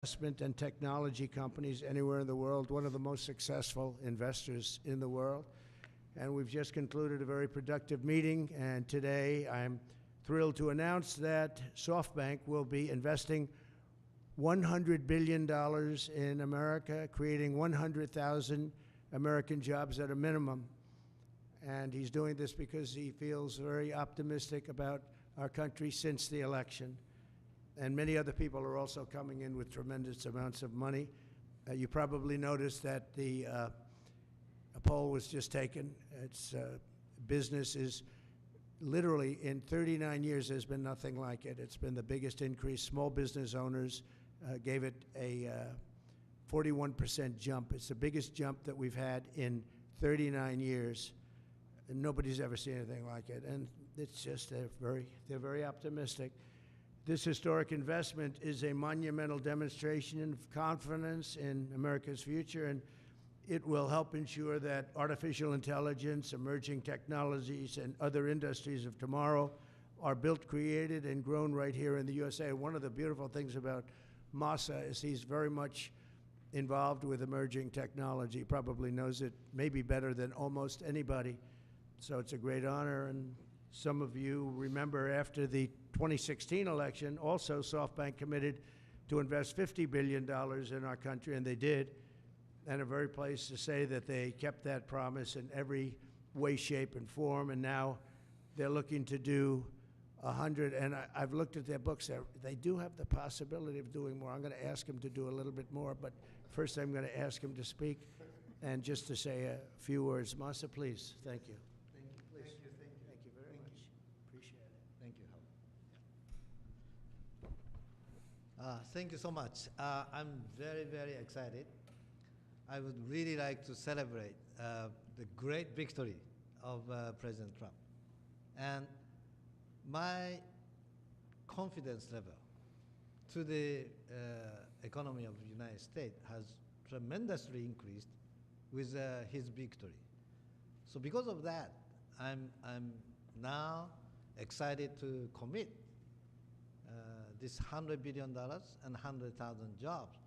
investment and technology companies anywhere in the world, one of the most successful investors in the world. And we've just concluded a very productive meeting, and today I'm thrilled to announce that SoftBank will be investing $100 billion in America, creating 100,000 American jobs at a minimum. And he's doing this because he feels very optimistic about our country since the election. And many other people are also coming in with tremendous amounts of money. You probably noticed that a poll was just taken. It's business is literally in 39 years, there's been nothing like it. It's been the biggest increase. Small business owners gave it a 41% jump. It's the biggest jump that we've had in 39 years. And nobody's ever seen anything like it. And it's just they're very optimistic. This historic investment is a monumental demonstration of confidence in America's future, and it will help ensure that artificial intelligence, emerging technologies, and other industries of tomorrow are built, created, and grown right here in the USA. One of the beautiful things about Masa is he's very much involved with emerging technology. He probably knows it maybe better than almost anybody. So it's a great honor, and some of you remember after the 2016 election, also SoftBank committed to invest $50 billion in our country, and they did. And I'm very pleased to say that they kept that promise in every way, shape, and form, and now they're looking to do 100, and I've looked at their books. They do have the possibility of doing more. I'm going to ask them to do a little bit more, but first I'm going to ask him to speak and just to say a few words. Masa, please. Thank you. Thank you so much. I'm very, very excited. I would really like to celebrate the great victory of President Trump. And my confidence level to the economy of the United States has tremendously increased with his victory. So because of that, I'm now excited to commit this $100 billion and 100,000 jobs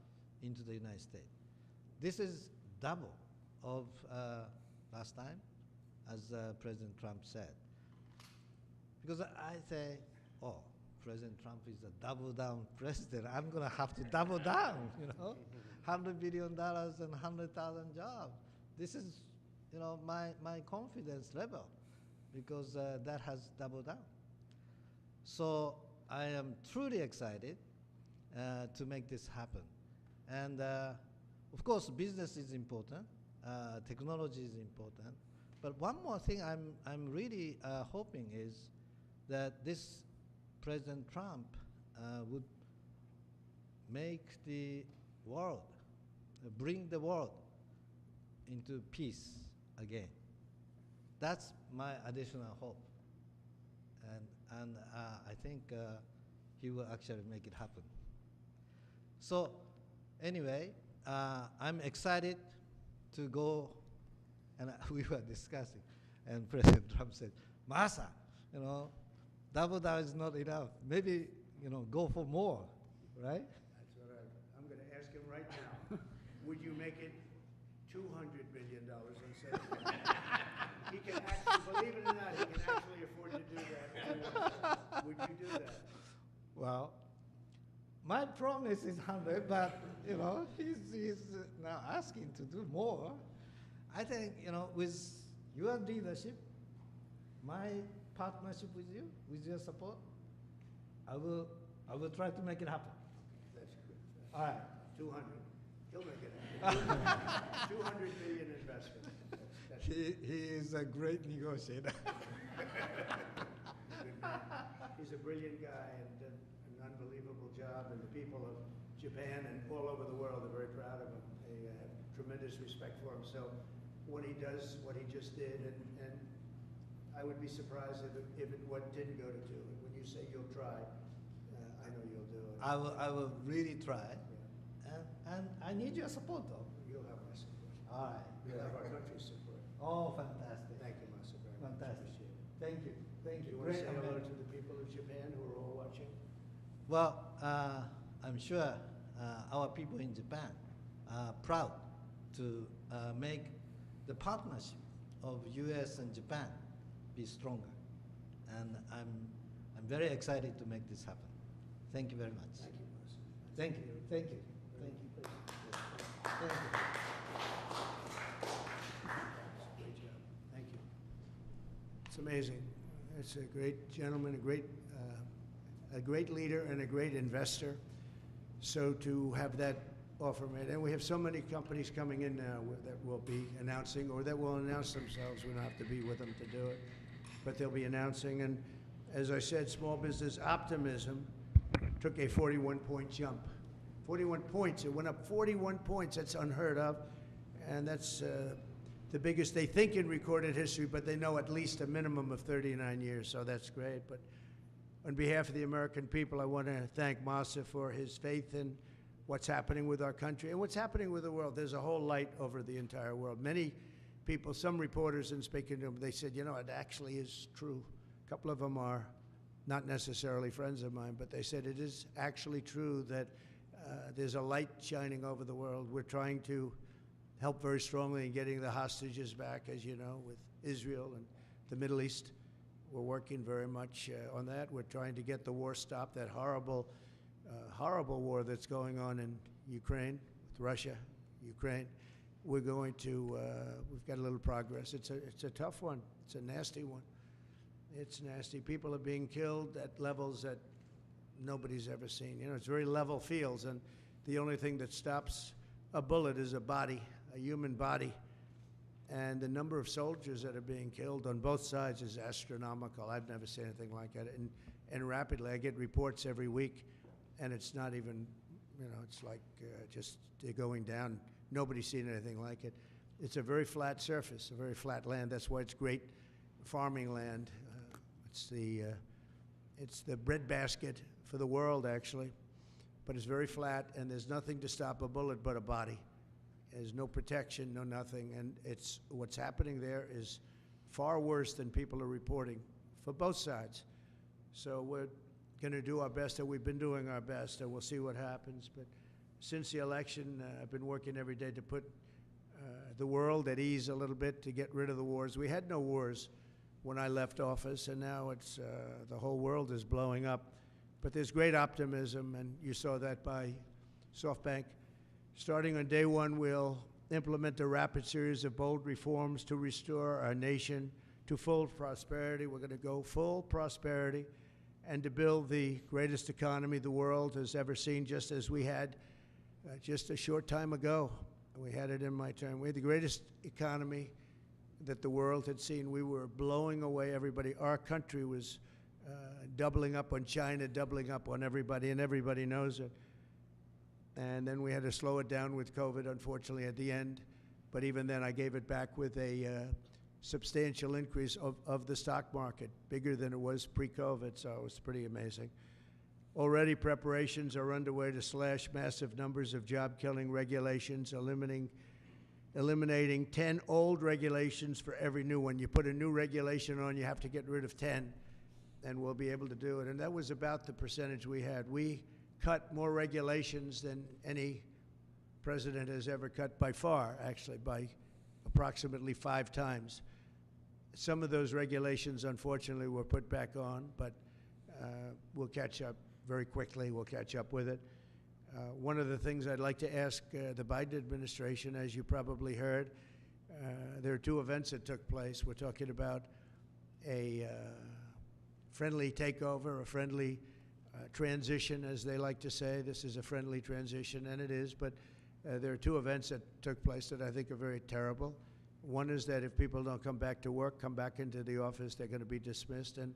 into the United States. This is double of last time, as President Trump said. Because I say, oh, President Trump is a double down president. I'm going to have to double down, you know, $100 billion and 100,000 jobs. This is, you know, my confidence level, because that has doubled down. So I am truly excited to make this happen. And of course, business is important, technology is important. But one more thing I'm really hoping is that this President Trump would make the world, bring the world into peace again. That's my additional hope. And I think he will actually make it happen. So anyway, I'm excited to go, and we were discussing, and President Trump said, Masa, you know, double down is not enough. Maybe, you know, go for more, right? That's what I'm going to ask him right now. Would you make it $200 billion instead of He can actually, believe it or not, he can actually afford to do that. Would you do that? Well, my promise is 100, but, you know, he's now asking to do more. I think, you know, with your leadership, my partnership with you, with your support, I will try to make it happen. That's good. All right. 200. He'll make it happen. 200 billion investment. He is a great negotiator. He's a brilliant guy and did an unbelievable job, and the people of Japan and all over the world are very proud of him. They have tremendous respect for him. So when he does what he just did, and I would be surprised if it didn't go to 2. When you say you'll try, I know you'll do it. I will really try. Yeah. And I need your support, though. You'll have my support. All right. You'll have our country's support. Oh, fantastic. Thank you, Masa, very much. Fantastic. Appreciate it. Thank you. Thank you. Do you want to say hello to the people of Japan who are all watching? Well, I'm sure our people in Japan are proud to make the partnership of U.S. and Japan be stronger. And I'm very excited to make this happen. Thank you very much. Thank you, Boss. Thank you. Thank you. Thank you. Thank you. Great job. Thank you. It's amazing. It's a great gentleman, a great leader, and a great investor. So to have that offer made, and we have so many companies coming in now that will be announcing, or that will announce themselves. We don't have to be with them to do it, but they'll be announcing. And as I said, small business optimism took a 41-point jump. 41 points. It went up 41 points. That's unheard of. And that's the biggest they think in recorded history, but they know at least a minimum of 39 years, so that's great. But on behalf of the American people, I want to thank Masa for his faith in what's happening with our country and what's happening with the world. There's a whole light over the entire world. Many people, some reporters, in speaking to them, they said, you know, it actually is true. A couple of them are not necessarily friends of mine, but they said it is actually true that there's a light shining over the world. We're trying to help very strongly in getting the hostages back, as you know, with Israel and the Middle East. We're working very much on that. We're trying to get the war stopped, that horrible, horrible war that's going on in Ukraine, with Russia, Ukraine. We're going to, we've got a little progress. It's a tough one. It's a nasty one. It's nasty. People are being killed at levels that nobody's ever seen. You know, it's very level fields, and the only thing that stops a bullet is a body, a human body. And the number of soldiers that are being killed on both sides is astronomical. I've never seen anything like that. And rapidly, I get reports every week, and it's not even, you know, it's like just they're going down. Nobody's seen anything like it. It's a very flat surface, a very flat land. That's why it's great farming land. It's the breadbasket for the world, actually. But it's very flat, and there's nothing to stop a bullet but a body. There's no protection, no nothing, and it's what's happening there is far worse than people are reporting for both sides. So we're going to do our best, and we've been doing our best, and we'll see what happens. But since the election, I've been working every day to put the world at ease a little bit, to get rid of the wars. We had no wars when I left office, and now it's the whole world is blowing up. But there's great optimism, and you saw that by SoftBank. Starting on day one, we'll implement a rapid series of bold reforms to restore our nation to full prosperity. We're going to go full prosperity and to build the greatest economy the world has ever seen, just as we had just a short time ago. We had it in my term. We had the greatest economy that the world had seen. We were blowing away everybody. Our country was doubling up on China, doubling up on everybody, and everybody knows it. And then we had to slow it down with COVID, unfortunately, at the end. But even then, I gave it back with a substantial increase of the stock market, bigger than it was pre-COVID, so it was pretty amazing. Already preparations are underway to slash massive numbers of job-killing regulations, eliminating 10 old regulations for every new one. You put a new regulation on, you have to get rid of 10, and we'll be able to do it. And that was about the percentage we had. We cut more regulations than any president has ever cut, by far, actually, by approximately 5 times. Some of those regulations, unfortunately, were put back on, but we'll catch up very quickly. We'll catch up with it. One of the things I'd like to ask the Biden administration, as you probably heard, there are 2 events that took place. We're talking about a friendly takeover, a friendly transition, as they like to say. This is a friendly transition, and it is, but there are 2 events that took place that I think are very terrible. One is that if people don't come back to work, come back into the office, they're going to be dismissed. And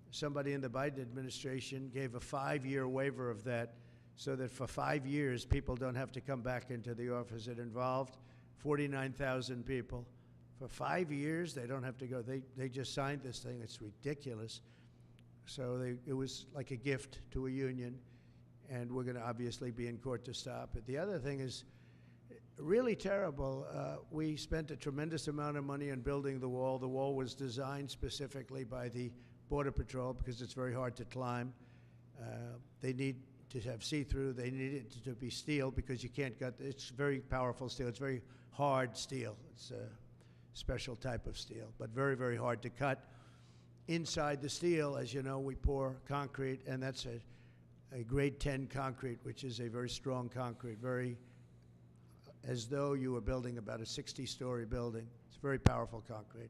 somebody in the Biden administration gave a 5-year waiver of that, so that for 5 years, people don't have to come back into the office. It involved 49,000 people. For 5 years, they don't have to go. They just signed this thing. It's ridiculous. So it was like a gift to a union, and we're going to obviously be in court to stop it. The other thing is really terrible. We spent a tremendous amount of money on building the wall. The wall was designed specifically by the Border Patrol because it's very hard to climb. They need to have see-through. They need it to be steel because you can't cut. It's very powerful steel. It's very hard steel. It's a special type of steel, but very, very hard to cut. Inside the steel, as you know, we pour concrete, and that's a grade 10 concrete, which is a very strong concrete, very as though you were building about a 60-story building. It's very powerful concrete.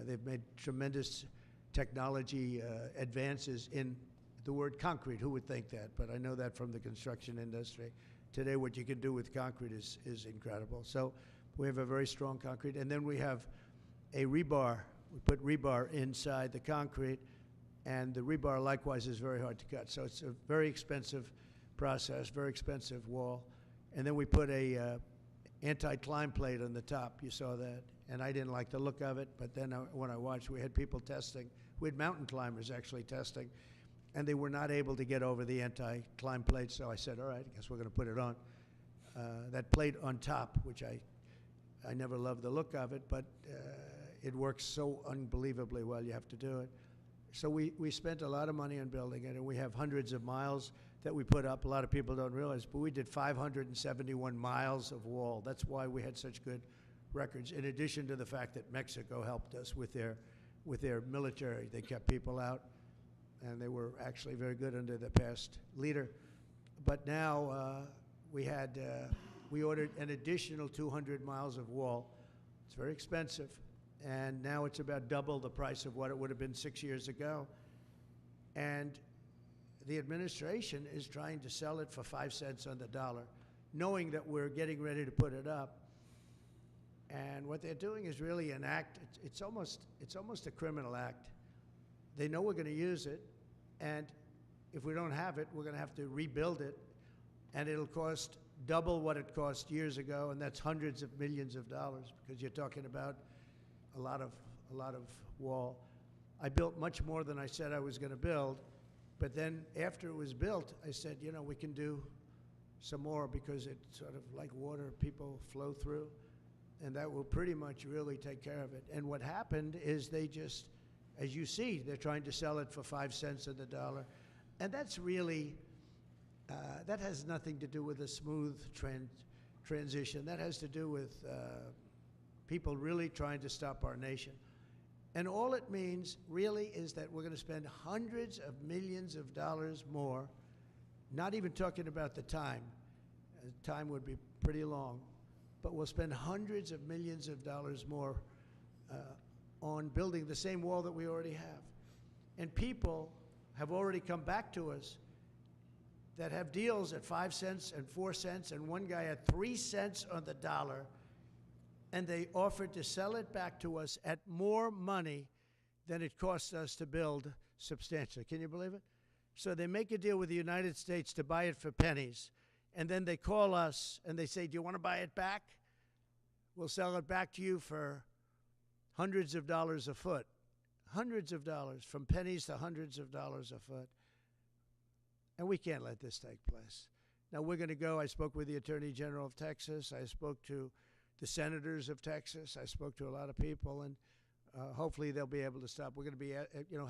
They've made tremendous technology advances in the word concrete. Who would think that? But I know that from the construction industry. Today, what you can do with concrete is incredible. So we have a very strong concrete. And then we have a rebar. We put rebar inside the concrete, and the rebar likewise is very hard to cut. So it's a very expensive process, very expensive wall. And then we put a anti-climb plate on the top. You saw that. And I didn't like the look of it, but then when I watched, we had people testing. We had mountain climbers actually testing, and they were not able to get over the anti-climb plate, so I said, all right, I guess we're going to put it on. That plate on top, which I never loved the look of it, but it works so unbelievably well, you have to do it. So we spent a lot of money on building it, and we have hundreds of miles that we put up. A lot of people don't realize, but we did 571 miles of wall. That's why we had such good records, in addition to the fact that Mexico helped us with their military. They kept people out, and they were actually very good under the past leader. But now we ordered an additional 200 miles of wall. It's very expensive, and now it's about double the price of what it would have been 6 years ago. And the administration is trying to sell it for 5 cents on the dollar, knowing that we're getting ready to put it up. And what they're doing is really an act. It's almost a criminal act. They know we're going to use it, and if we don't have it, we're going to have to rebuild it, and it'll cost double what it cost years ago, and that's hundreds of millions of dollars, because you're talking about a lot of wall. I built much more than I said I was going to build, but then after it was built, I said, you know, we can do some more, because it's sort of like water, people flow through. And that will pretty much really take care of it. And what happened is they just, as you see, they're trying to sell it for 5 cents on the dollar. And that's really, that has nothing to do with a smooth transition. That has to do with people really trying to stop our nation. And all it means really is that we're going to spend hundreds of millions of dollars more, not even talking about the time. Time would be pretty long. But we'll spend hundreds of millions of dollars more on building the same wall that we already have. And people have already come back to us that have deals at 5 cents and 4 cents, and one guy at 3 cents on the dollar, and they offered to sell it back to us at more money than it cost us to build substantially. Can you believe it? So they make a deal with the United States to buy it for pennies. And then they call us and they say, do you want to buy it back? We'll sell it back to you for hundreds of dollars a foot. Hundreds of dollars, from pennies to hundreds of dollars a foot. And we can't let this take place. Now we're going to go. I spoke with the Attorney General of Texas. I spoke to the senators of Texas. I spoke to a lot of people, and hopefully they'll be able to stop. We're going to be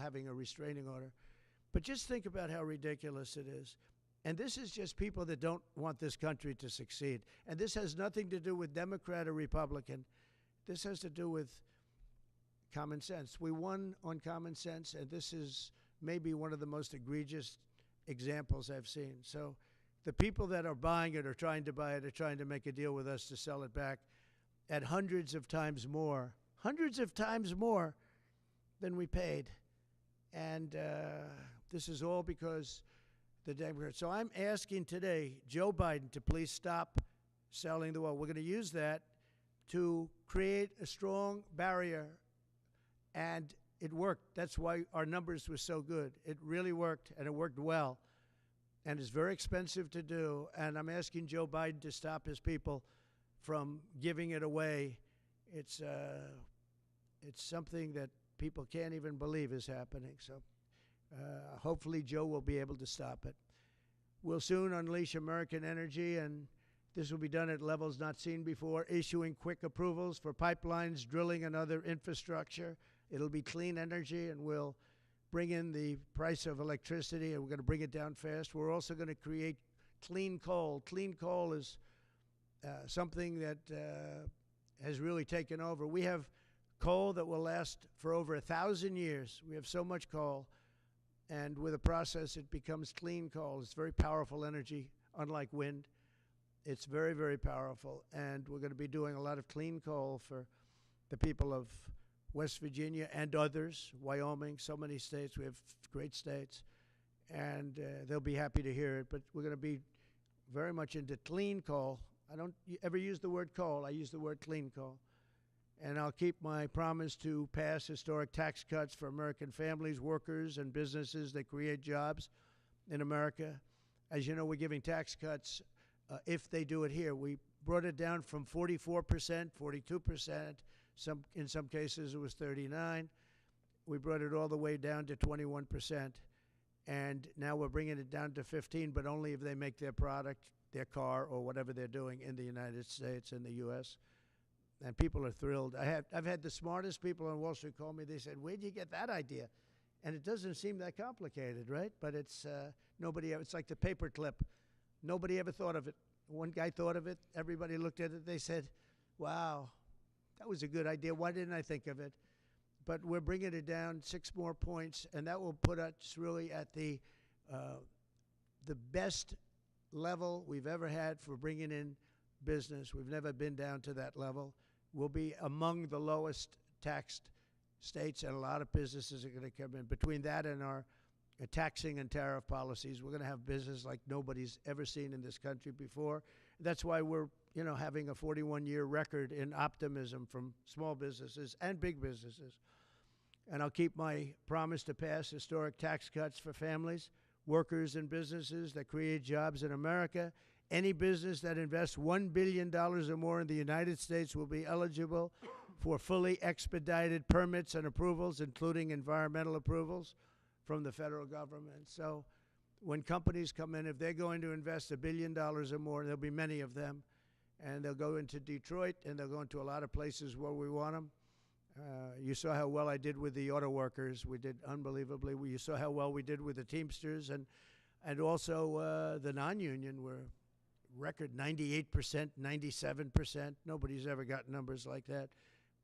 having a restraining order. But just think about how ridiculous it is. And this is just people that don't want this country to succeed. And this has nothing to do with Democrat or Republican. This has to do with common sense. We won on common sense, and this is maybe one of the most egregious examples I've seen. So the people that are buying it or trying to buy it are trying to make a deal with us to sell it back at hundreds of times more than we paid. And this is all because the Democrats. So I'm asking today Joe Biden to please stop selling the wall. We're going to use that to create a strong barrier, and it worked. That's why our numbers were so good. It really worked, and it worked well, and it's very expensive to do, and I'm asking Joe Biden to stop his people from giving it away. It's something that people can't even believe is happening. So hopefully Joe will be able to stop it. We'll soon unleash American energy, and this will be done at levels not seen before, issuing quick approvals for pipelines, drilling, and other infrastructure. It'll be clean energy, and we'll bring in the price of electricity, and we're going to bring it down fast. We're also going to create clean coal. Clean coal is something that has really taken over. We have coal that will last for over 1,000 years. We have so much coal, and with a process, it becomes clean coal. It's very powerful energy, unlike wind. It's very, very powerful, and we're going to be doing a lot of clean coal for the people of West Virginia and others, Wyoming, so many states. We have great states, and they'll be happy to hear it. But we're going to be very much into clean coal. I don't ever use the word coal. I use the word clean coal. And I'll keep my promise to pass historic tax cuts for American families, workers, and businesses that create jobs in America. As you know, we're giving tax cuts if they do it here. We brought it down from 44%, 42%. In some cases, it was 39%. We brought it all the way down to 21%. And now we're bringing it down to 15%, but only if they make their product, their car, or whatever they're doing in the United States, in the U.S., and people are thrilled. I've had the smartest people on Wall Street call me. They said, "Where'd you get that idea?" And it doesn't seem that complicated, right? But it's it's like the paperclip. Nobody ever thought of it. One guy thought of it. Everybody looked at it. They said, "Wow, that was a good idea. Why didn't I think of it?" But we're bringing it down 6 more points, and that will put us really at the best level we've ever had for bringing in business. We've never been down to that level. We'll be among the lowest taxed states, and a lot of businesses are going to come in. Between that and our taxing and tariff policies, we're going to have business like nobody's ever seen in this country before. That's why we're, having a 41-year record in optimism from small businesses and big businesses. And I'll keep my promise to pass historic tax cuts for families, workers, and businesses that create jobs in America. Any business that invests $1 billion or more in the United States will be eligible for fully expedited permits and approvals, including environmental approvals from the federal government. So when companies come in, if they're going to invest $1 billion or more, there'll be many of them, and they'll go into Detroit, and they'll go into a lot of places where we want them. You saw how well I did with the auto workers. We did unbelievably. You saw how well we did with the Teamsters, and also the non-union were record 98%, 97%. Nobody's ever got numbers like that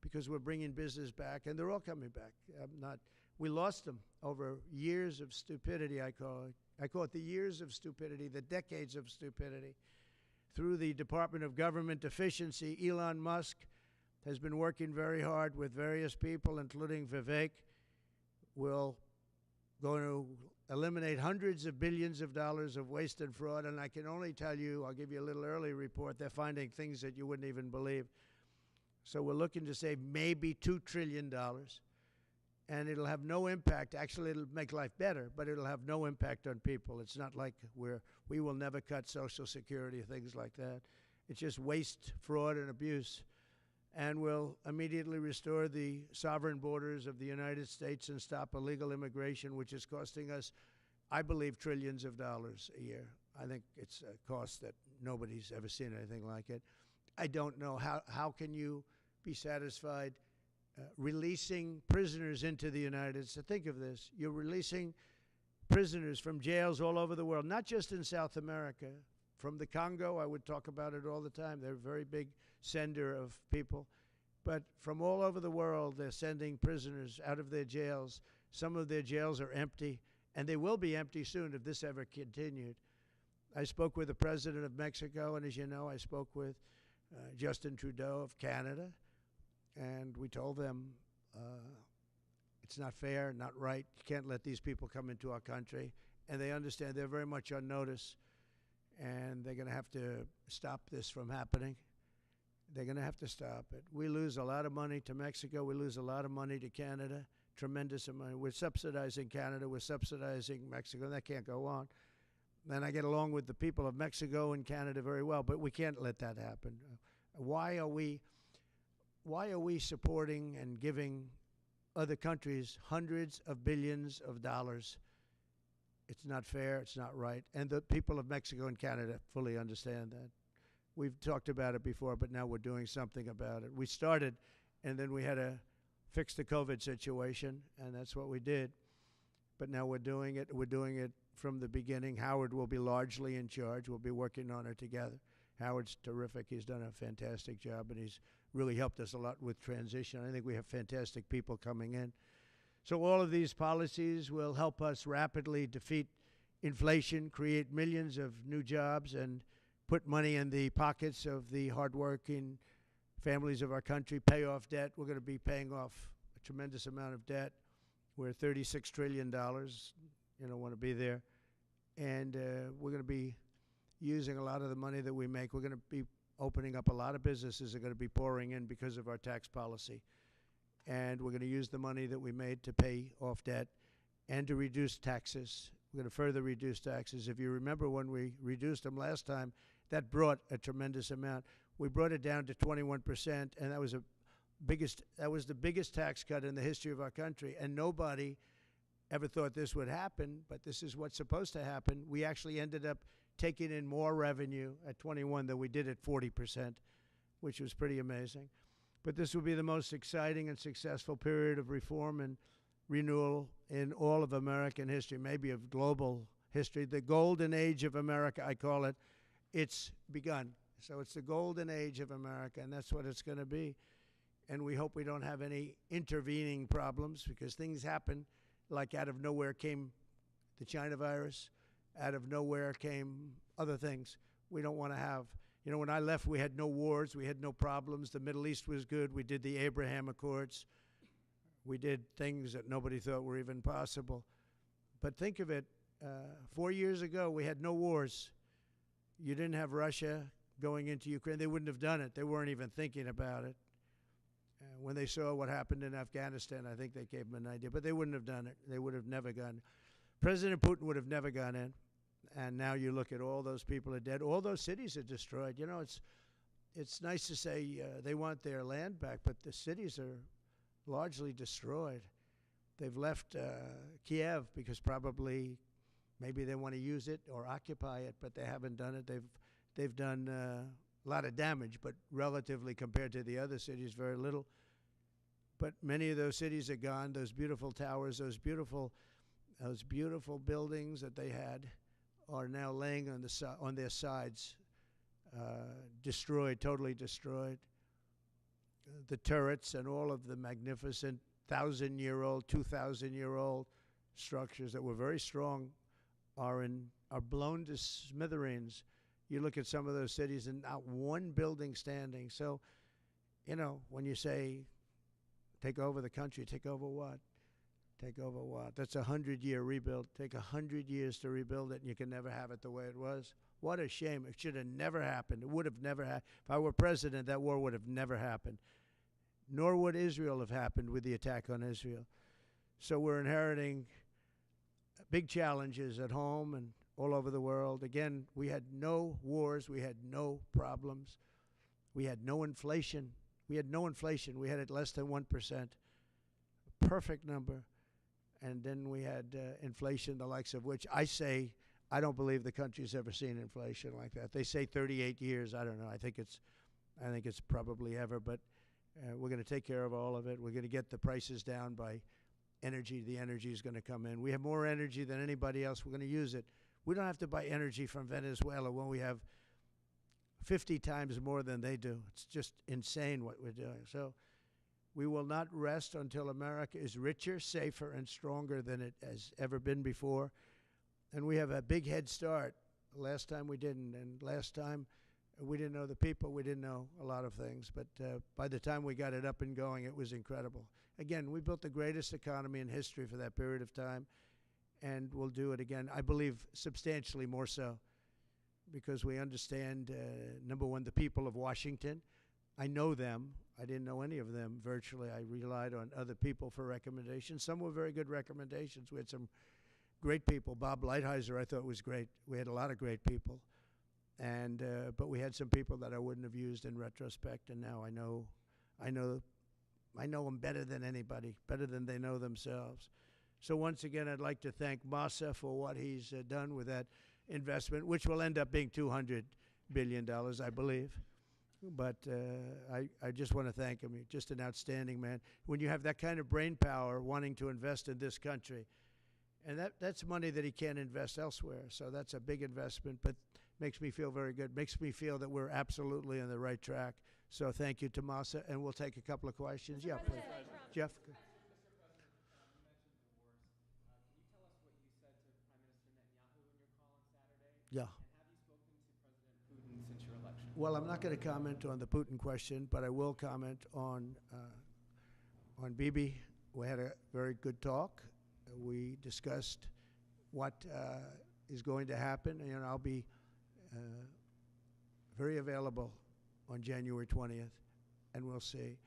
because we're bringing business back, and they're all coming back. We lost them over years of stupidity, I call it. I call it the years of stupidity, the decades of stupidity. Through the Department of Government Efficiency, Elon Musk has been working very hard with various people, including Vivek. We're going to eliminate hundreds of billions of dollars of waste and fraud, and I can only tell you, I'll give you a little early report, they're finding things that you wouldn't even believe. So we're looking to save maybe $2 trillion, and it'll have no impact. Actually, it'll make life better, but it'll have no impact on people. It's not like we will never cut Social Security, things like that. It's just waste, fraud, and abuse. And we'll immediately restore the sovereign borders of the United States and stop illegal immigration, which is costing us, I believe, trillions of dollars a year. I think it's a cost that nobody's ever seen anything like it. I don't know how can you be satisfied releasing prisoners into the United States. Think of this. You're releasing prisoners from jails all over the world, not just in South America. From the Congo, I would talk about it all the time. They're a very big sender of people. But from all over the world, they're sending prisoners out of their jails. Some of their jails are empty, and they will be empty soon if this ever continued. I spoke with the president of Mexico, and as you know, I spoke with Justin Trudeau of Canada, and we told them it's not fair, not right. You can't let these people come into our country. And they understand they're very much on notice, and they're going to have to stop this from happening. They're going to have to stop it. We lose a lot of money to Mexico. We lose a lot of money to Canada, tremendous amount. We're subsidizing Canada. We're subsidizing Mexico. That can't go on. And I get along with the people of Mexico and Canada very well, but we can't let that happen. Why are we supporting and giving other countries hundreds of billions of dollars? It's not fair. It's not right. And the people of Mexico and Canada fully understand that. We've talked about it before, but now we're doing something about it. We started, and then we had to fix the COVID situation, and that's what we did. but now we're doing it. We're doing it from the beginning. Howard will be largely in charge. We'll be working on it together. Howard's terrific. He's done a fantastic job, and he's really helped us a lot with transition. I think we have fantastic people coming in. So all of these policies will help us rapidly defeat inflation, create millions of new jobs, and put money in the pockets of the hardworking families of our country, pay off debt. We're going to be paying off a tremendous amount of debt. We're $36 trillion. You don't want to be there. And we're going to be using a lot of the money that we make. We're going to be opening up a lot of businesses that are going to be pouring in because of our tax policy. And we're going to use the money that we made to pay off debt and to reduce taxes. We're going to further reduce taxes. If you remember when we reduced them last time, that brought a tremendous amount. We brought it down to 21%, and that was the biggest tax cut in the history of our country. And nobody ever thought this would happen, but this is what's supposed to happen. We actually ended up taking in more revenue at 21 than we did at 40%, which was pretty amazing. But this will be the most exciting and successful period of reform and renewal in all of American history, maybe of global history. The golden age of America, I call it. It's begun. So it's the golden age of America, and that's what it's going to be. And we hope we don't have any intervening problems, because things happen. Like out of nowhere came the China virus. Out of nowhere came other things we don't want to have. You know, when I left, we had no wars. We had no problems. The Middle East was good. We did the Abraham Accords. We did things that nobody thought were even possible. But think of it, 4 years ago, we had no wars. You didn't have Russia going into Ukraine. They wouldn't have done it. They weren't even thinking about it. When they saw what happened in Afghanistan, I think they gave them an idea. But they wouldn't have done it. They would have never gone. President Putin would have never gone in. And now you look at all those people are dead. All those cities are destroyed. You know, it's nice to say they want their land back, but the cities are largely destroyed. They've left Kiev because probably maybe they want to use it or occupy it, but they haven't done it. They've done a lot of damage, but relatively compared to the other cities, very little. But many of those cities are gone. Those beautiful towers, those beautiful buildings that they had are now laying on their sides, destroyed, totally destroyed. The turrets and all of the magnificent 1,000-year-old, 2,000-year-old structures that were very strong are blown to smithereens. You look at some of those cities and not one building standing. So, you know, when you say take over the country, take over what? Take over what? That's a 100-year rebuild. Take 100 years to rebuild it, and you can never have it the way it was. What a shame. It should have never happened. It would have never happened. If I were president, that war would have never happened. Nor would Israel have happened with the attack on Israel. So we're inheriting big challenges at home and all over the world. Again, we had no wars. We had no problems. We had no inflation. We had no inflation. We had it less than 1%. Perfect number. And then we had inflation, the likes of which I say, I don't believe the country's ever seen inflation like that. They say 38 years. I don't know. I think it's probably ever. But we're going to take care of all of it. We're going to get the prices down by energy. The energy is going to come in. We have more energy than anybody else. We're going to use it. We don't have to buy energy from Venezuela when we have 50 times more than they do. It's just insane what we're doing. So we will not rest until America is richer, safer, and stronger than it has ever been before. And we have a big head start. Last time we didn't. And last time we didn't know the people. We didn't know a lot of things. But by the time we got it up and going, it was incredible. Again, we built the greatest economy in history for that period of time. And we'll do it again, I believe, substantially more so. Because we understand, number one, the people of Washington. I know them. I didn't know any of them virtually. I relied on other people for recommendations. Some were very good recommendations. We had some great people. Bob Lighthizer, I thought, was great. We had a lot of great people. And but we had some people that I wouldn't have used in retrospect, and now I know them better than anybody, better than they know themselves. So once again, I'd like to thank Masa for what he's done with that investment, which will end up being $200 billion, I believe. But I just want to thank him. He's just an outstanding man. When you have that kind of brain power wanting to invest in this country, And that's money that he can't invest elsewhere. So that's a big investment, but makes me feel very good. Makes me feel that we're absolutely on the right track. So thank you, Tomasa. And we'll take a couple of questions. Yeah, please. Jeff? Yeah. Well, I'm not going to comment on the Putin question, but I will comment on Bibi. We had a very good talk. We discussed what is going to happen, and I'll be very available on January 20th, and we'll see.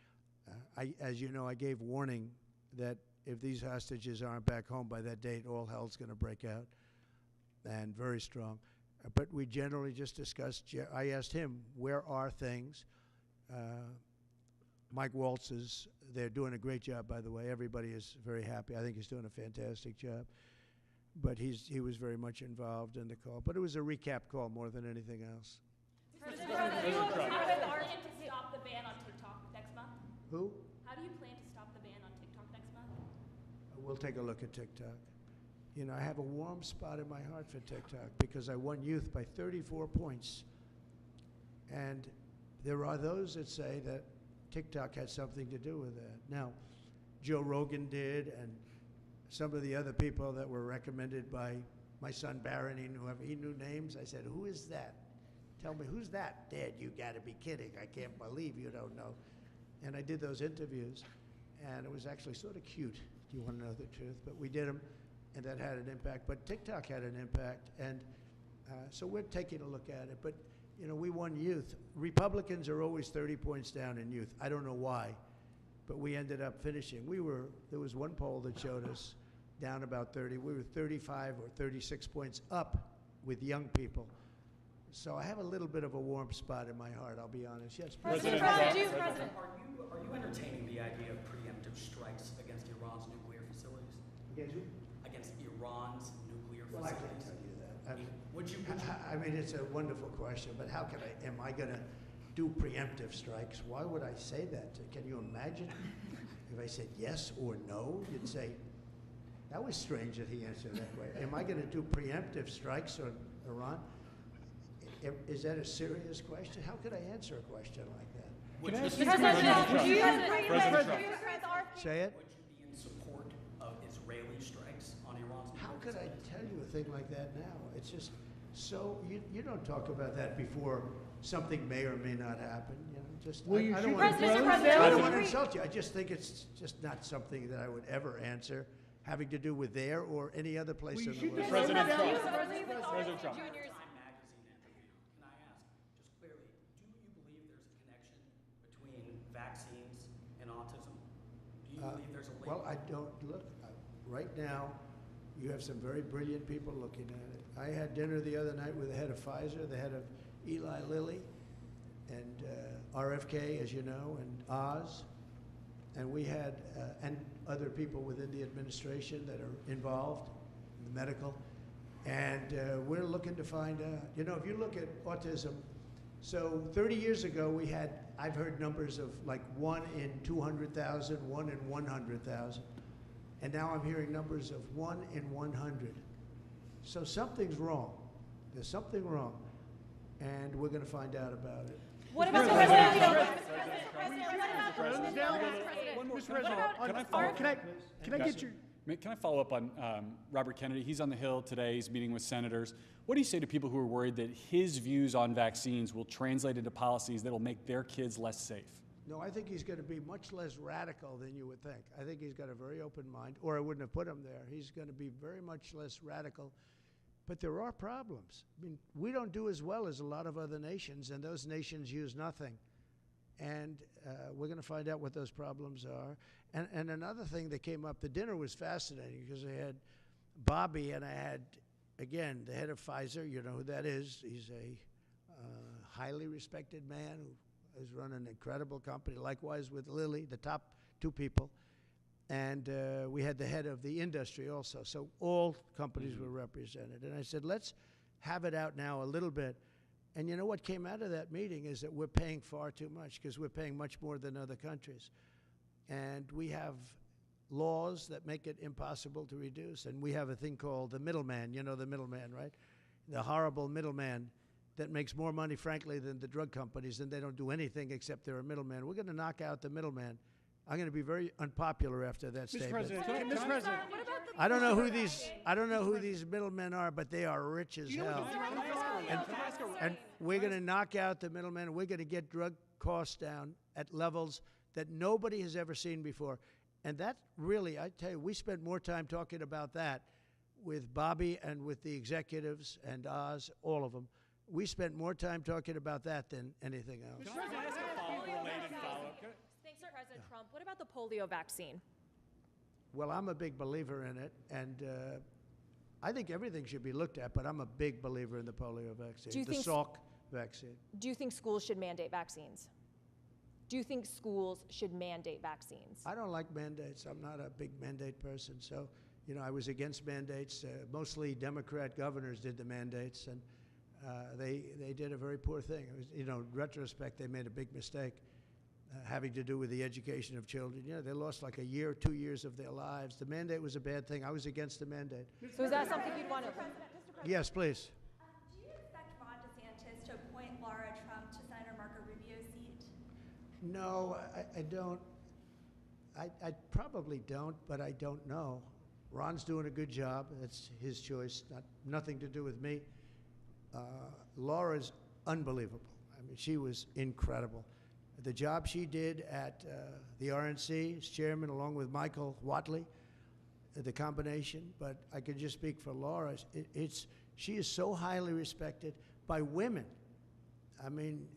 As you know, I gave warning that if these hostages aren't back home by that date, all hell's going to break out, and very strong. But we generally just discussed. I asked him, where are things? Mike Waltz they're doing a great job, by the way. Everybody is very happy. I think he's doing a fantastic job. But he was very much involved in the call. But it was a recap call more than anything else. President Trump, how do you plan to stop the ban on TikTok next month? Who? How do you plan to stop the ban on TikTok next month? We'll take a look at TikTok. I have a warm spot in my heart for TikTok because I won youth by 34 points. And there are those that say that TikTok had something to do with that. Now, Joe Rogan did, and some of the other people that were recommended by my son Barron, he knew names. I said, who is that? Tell me, who's that? Dad, you gotta be kidding. I can't believe you don't know. And I did those interviews, and it was actually sort of cute. Do you want to know the truth? But we did them, and that had an impact. But TikTok had an impact, and so we're taking a look at it. But we won youth. Republicans are always 30 points down in youth. I don't know why, but we ended up finishing. There was one poll that showed us down about 30. We were 35 or 36 points up with young people. So I have a little bit of a warm spot in my heart, I'll be honest. Yes, President Trump, are you entertaining the idea of preemptive strikes against Iran's nuclear facilities? Against who? Against Iran's nuclear Well, I facilities? can't tell you that. Would you? I mean, it's a wonderful question, but am I going to do preemptive strikes? Why would I say that? Can you imagine if I said yes or no? You'd say, that was strange that he answered that way. Am I going to do preemptive strikes on Iran? Is that a serious question? How could I answer a question like that? President Trump, would you agree Say it? Would you be in support of Israeli strikes on Iran's nuclear How could I facilities? tell you a thing like that now? It's just so you don't talk about that before something may or may not happen. I don't want to insult you. I just think it's just not something that I would ever answer having to do with there or any other place in the world. President Trump. President Trump. Time magazine interview. Can I ask, just clearly, do you believe there's a connection between vaccines and autism? Do you believe there's a link? Well, I don't look. Right now, you have some very brilliant people looking at it. I had dinner the other night with the head of Pfizer, the head of Eli Lilly, and RFK, as you know, and Oz. And we had, and other people within the administration that are involved in the medical. And we're looking to find out, if you look at autism, so 30 years ago I've heard numbers of like 1 in 200,000, 1 in 100,000. And now I'm hearing numbers of 1 in 100. So something's wrong. There's something wrong. And we're going to find out about it. What about the president? Can I follow up on Robert Kennedy? He's on the Hill today. He's meeting with senators. What do you say to people who are worried that his views on vaccines will translate into policies that will make their kids less safe? No, I think he's going to be much less radical than you would think. I think he's got a very open mind, or I wouldn't have put him there. He's going to be very much less radical. But there are problems. I mean, we don't do as well as a lot of other nations, and those nations use nothing. And we're going to find out what those problems are. And another thing that came up, the dinner was fascinating because I had Bobby and I had, again, the head of Pfizer. You know who that is. He's a highly respected man who has run an incredible company. Likewise with Lilly, the top two people. And we had the head of the industry also. So all companies were represented. And I said, let's have it out now a little bit. And you know what came out of that meeting is that we're paying far too much because we're paying much more than other countries. And we have laws that make it impossible to reduce. And we have a thing called the middleman. You know the middleman, right? The horrible middleman that makes more money, frankly, than the drug companies, and they don't do anything except they're a middleman. We're going to knock out the middleman. I'm going to be very unpopular after that statement. Mr. President, I don't know who these middlemen are, but they are rich as hell. And we're going to knock out the middlemen. We're going to get drug costs down at levels that nobody has ever seen before. And that really, I tell you, we spent more time talking about that with Bobby and with the executives and Oz, all of them. We spent more time talking about that than anything else. Can I ask a related follow-up? Thanks, President Trump. What about the polio vaccine? Well, I'm a big believer in it, and I think everything should be looked at, but I'm a big believer in the polio vaccine, the Salk vaccine. Do you think schools should mandate vaccines? Do you think schools should mandate vaccines? I don't like mandates. I'm not a big mandate person. So, you know, I was against mandates. Mostly Democrat governors did the mandates, and they did a very poor thing. It was, you know, in retrospect, they made a big mistake having to do with the education of children. You know, they lost like a year or 2 years of their lives. The mandate was a bad thing. I was against the mandate. So is that something you'd want to? Yes, please. Do you expect Ron DeSantis to appoint Laura Trump to Senator Marco Rubio's seat? No, I don't. I probably don't, but I don't know. Ron's doing a good job. That's his choice, nothing to do with me. Laura's unbelievable. I mean, she was incredible. The job she did at the RNC as chairman, along with Michael Whatley, the combination. But I can just speak for Laura. She is so highly respected by women. I mean,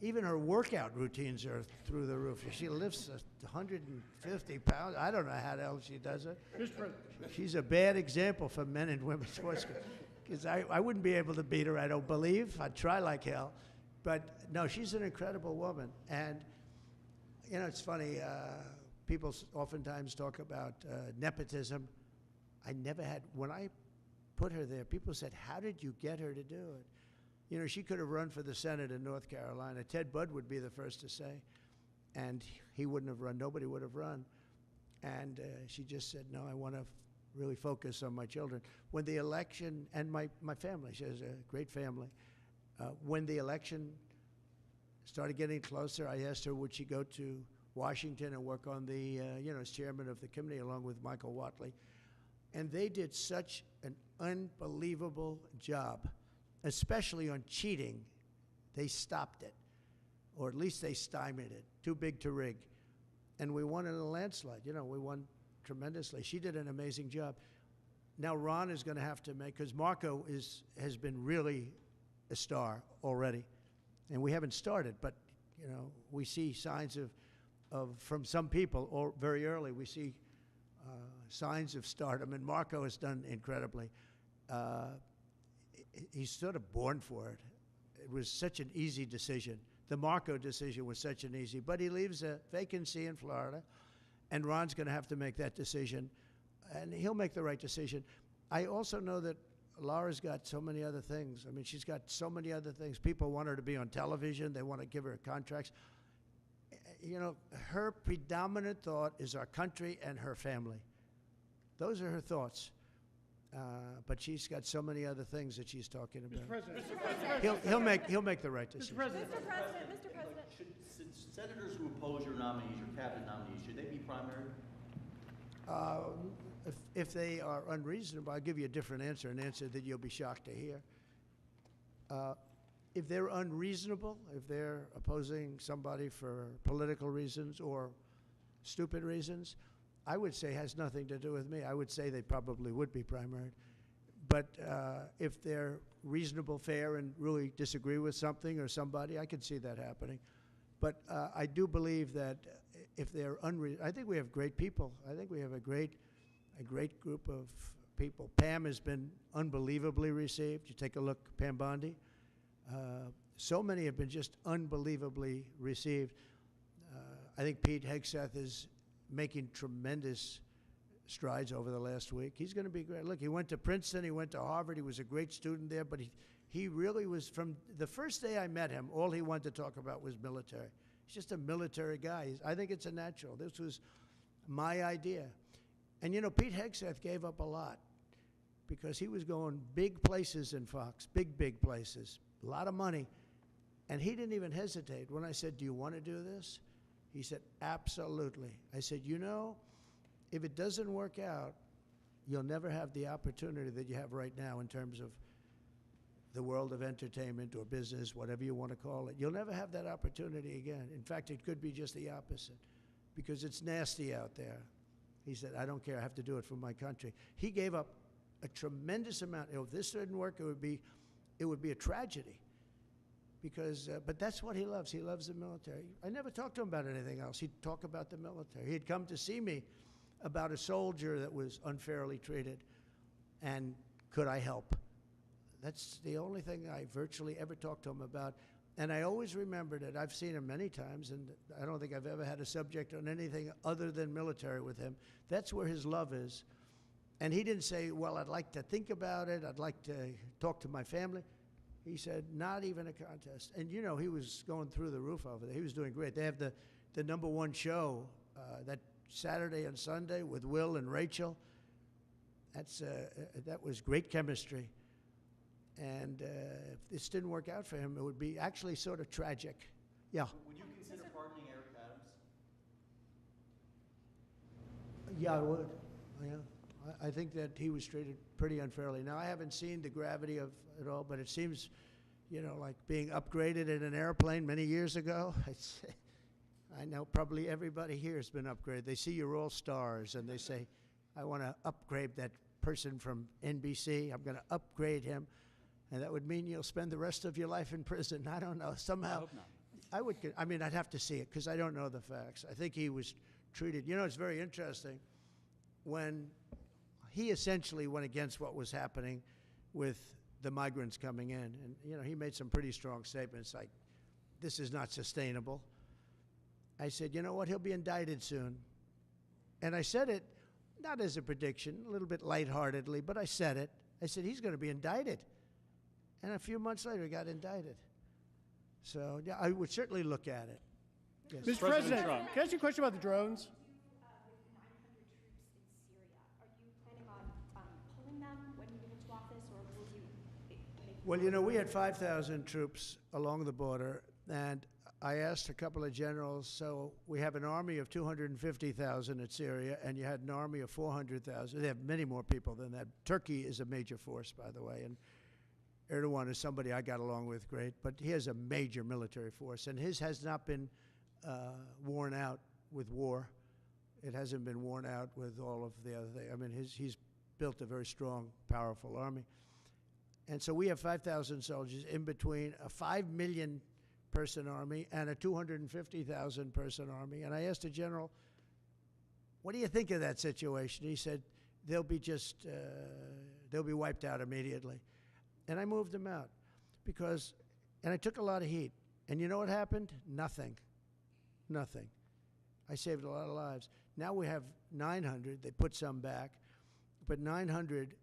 even her workout routines are through the roof. She lifts 150 pounds. I don't know how the hell she does it. She's a bad example for men and women sports. Because I wouldn't be able to beat her, I don't believe. I'd try like hell. But no, she's an incredible woman. And, you know, it's funny, people oftentimes talk about nepotism. I never had, when I put her there, people said, how did you get her to do it? You know, she could have run for the Senate in North Carolina. Ted Budd would be the first to say. And he wouldn't have run. Nobody would have run. And she just said, no, I want to really focus on my children. When the election, and my family, she has a great family. When the election started getting closer, I asked her, would she go to Washington and work on the, you know, as chairman of the committee along with Michael Whatley. And they did such an unbelievable job, especially on cheating. They stopped it, or at least they stymied it. Too big to rig. And we won in a landslide. You know, we won tremendously. She did an amazing job. Now Ron is going to have to make, because Marco has been really a star already. And we haven't started, but, you know, we see signs of from some people, or very early, we see signs of stardom, and Marco has done incredibly. He's sort of born for it. It was such an easy decision. The Marco decision was such an easy, but he leaves a vacancy in Florida, and Ron's going to have to make that decision, and he'll make the right decision. I also know that Laura's got so many other things. I mean, she's got so many other things. People want her to be on television. They want to give her contracts. You know, her predominant thought is our country and her family. Those are her thoughts. But she's got so many other things that she's talking about. He'll make the right decision. Mr. President. Should senators who oppose your nominees, your cabinet nominees, should they be primary? If they are unreasonable, I'll give you a different answer, an answer that you'll be shocked to hear. If they're unreasonable, if they're opposing somebody for political reasons or stupid reasons, I would say has nothing to do with me. I would say they probably would be primaried. But if they're reasonable, fair, and really disagree with something or somebody, I could see that happening. But I do believe that if they're I think we have great people. I think we have a great group of people. Pam has been unbelievably received. You take a look, Pam Bondi. So many have been just unbelievably received. I think Pete Hegseth is making tremendous strides over the last week. He's going to be great. Look, he went to Princeton, he went to Harvard, he was a great student there, but he really was, from the first day I met him, all he wanted to talk about was military. He's just a military guy. I think it's a natural. This was my idea. And you know, Pete Hegseth gave up a lot because he was going big places in Fox, big places, a lot of money. And he didn't even hesitate. When I said, do you want to do this? He said, absolutely. I said, you know, if it doesn't work out, you'll never have the opportunity that you have right now in terms of the world of entertainment or business, whatever you want to call it. You'll never have that opportunity again. In fact, it could be just the opposite because it's nasty out there. He said, I don't care. I have to do it for my country. He gave up a tremendous amount. If this didn't work, it would be a tragedy. Because, but that's what he loves. He loves the military. I never talked to him about anything else. He'd talk about the military. He'd come to see me about a soldier that was unfairly treated, and could I help? That's the only thing I virtually ever talked to him about. And I always remembered it. I've seen him many times, and I don't think I've ever had a subject on anything other than military with him. That's where his love is. And he didn't say, well, I'd like to think about it. I'd like to talk to my family. He said, not even a contest. And, you know, he was going through the roof over there. He was doing great. They have the #1 show that Saturday and Sunday with Will and Rachel. That was great chemistry. And if this didn't work out for him, it would be actually sort of tragic. Yeah. Would you consider pardoning Eric Adams? Yeah, I would. Yeah. I think that he was treated pretty unfairly. Now, I haven't seen the gravity of it all, but it seems, you know, like being upgraded in an airplane many years ago. I know probably everybody here has been upgraded. They see you're all stars, and they say, I want to upgrade that person from NBC. I'm going to upgrade him. And that would mean you'll spend the rest of your life in prison. I don't know. Somehow, I hope not. I mean, I'd have to see it because I don't know the facts. I think he was treated. You know, it's very interesting. When he essentially went against what was happening with the migrants coming in, and you know, he made some pretty strong statements like, "This is not sustainable." I said, "You know what? He'll be indicted soon," and I said it not as a prediction, a little bit lightheartedly, but I said it. I said he's going to be indicted. And a few months later, he got indicted. So, yeah, I would certainly look at it. Yes. Mr. President, can I ask you a question about the drones? With 900 troops in Syria, are you planning on pulling them when you get into office, or will you make? Well, you know, we had 5,000 troops along the border, and I asked a couple of generals, so we have an army of 250,000 in Syria, and you had an army of 400,000. They have many more people than that. Turkey is a major force, by the way, and Erdogan is somebody I got along with great, but he has a major military force, and his has not been worn out with war. It hasn't been worn out with all of the other things. I mean, he's built a very strong, powerful army. And so we have 5,000 soldiers in between a 5 million person army and a 250,000 person army. And I asked the general, what do you think of that situation? He said, they'll be wiped out immediately. And I moved them out because, and I took a lot of heat. And you know what happened? Nothing. Nothing. I saved a lot of lives. Now we have 900. They put some back. But 900,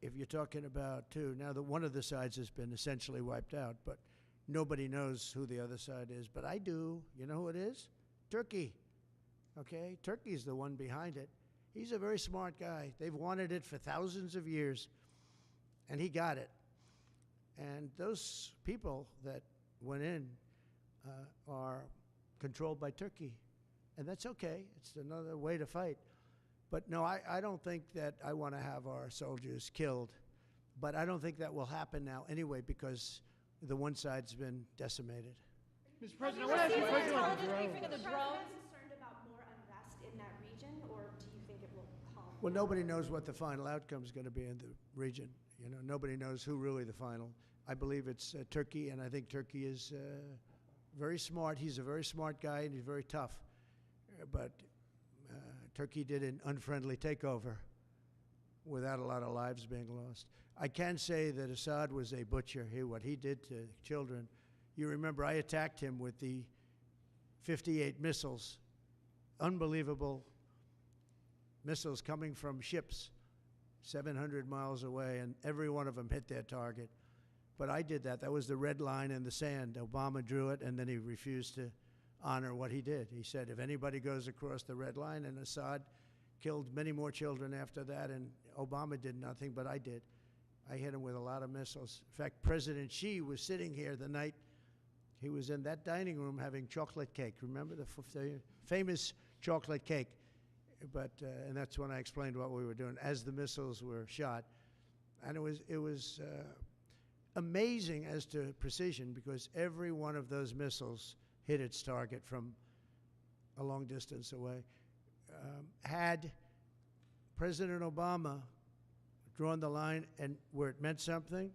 if you're talking about two, now one of the sides has been essentially wiped out, but nobody knows who the other side is. But I do. You know who it is? Turkey. Okay? Turkey's the one behind it. He's a very smart guy. They've wanted it for thousands of years. And he got it. And those people that went in are controlled by Turkey. And that's okay. It's another way to fight. But no, I don't think that I want to have our soldiers killed. But I don't think that will happen now anyway because the one side's been decimated. Mr. President, I want to ask you a question about the drones. Are you concerned about more unrest in that region, or do you think it will calm? Well, nobody knows what the final outcome is going to be in the region. You know, nobody knows who really the final. I believe it's Turkey, and I think Turkey is very smart. He's a very smart guy, and he's very tough. But Turkey did an unfriendly takeover without a lot of lives being lost. I can say that Assad was a butcher. What he did to children. You remember I attacked him with the 58 missiles, unbelievable missiles coming from ships 700 miles away, and every one of them hit their target. But I did that. That was the red line in the sand. Obama drew it, and then he refused to honor what he did. He said, if anybody goes across the red line, and Assad killed many more children after that, and Obama did nothing, but I did. I hit him with a lot of missiles. In fact, President Xi was sitting here the night he was in that dining room having chocolate cake. Remember the famous chocolate cake? But and that's when I explained what we were doing as the missiles were shot, and it was amazing as to precision, because every one of those missiles hit its target from a long distance away. Had President Obama drawn the line and where it meant something,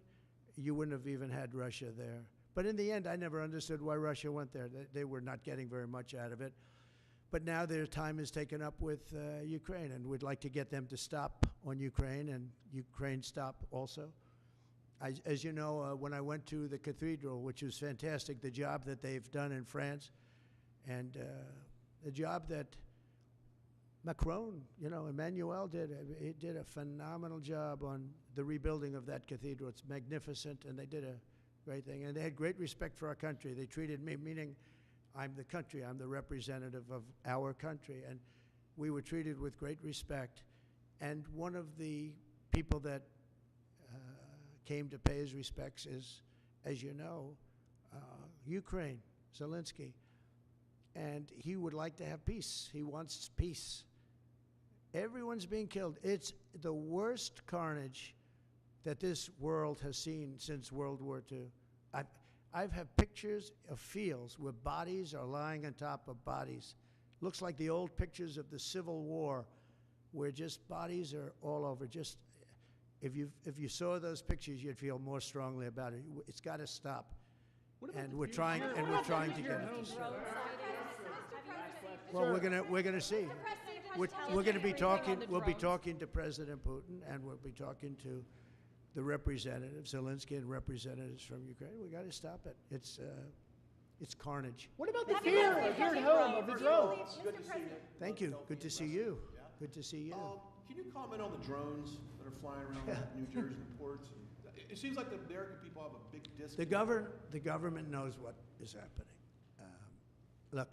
you wouldn't have even had Russia there. But in the end, I never understood why Russia went there. They were not getting very much out of it. But now their time is taken up with Ukraine, and we'd like to get them to stop on Ukraine, and Ukraine stop also. As you know, when I went to the cathedral, which was fantastic, the job that they've done in France, and the job that Macron, Emmanuel did. He did a phenomenal job on the rebuilding of that cathedral. It's magnificent, and they did a great thing. And they had great respect for our country. They treated me, meaning I'm the country, I'm the representative of our country, and we were treated with great respect. And one of the people that came to pay his respects is, as you know, Ukraine, Zelensky. And he would like to have peace. He wants peace. Everyone's being killed. It's the worst carnage that this world has seen since World War II. I've had pictures of fields where bodies are lying on top of bodies. Looks like the old pictures of the Civil War, where just bodies are all over. Just if you saw those pictures, you'd feel more strongly about it. It's got to stop. And we're trying to get it to stop. Well, we're gonna see. We're gonna be talking. We'll be talking to President Putin, and we'll be talking to the representatives, Zelensky and representatives from Ukraine. We got to stop it. It's carnage. What about the fear here at home of the drones? Good to see you. Thank you. Good to see you. Good to see you. Can you comment on the drones that are flying around New Jersey ports? It seems like the American people have a big disconnect. The government knows what is happening. Look,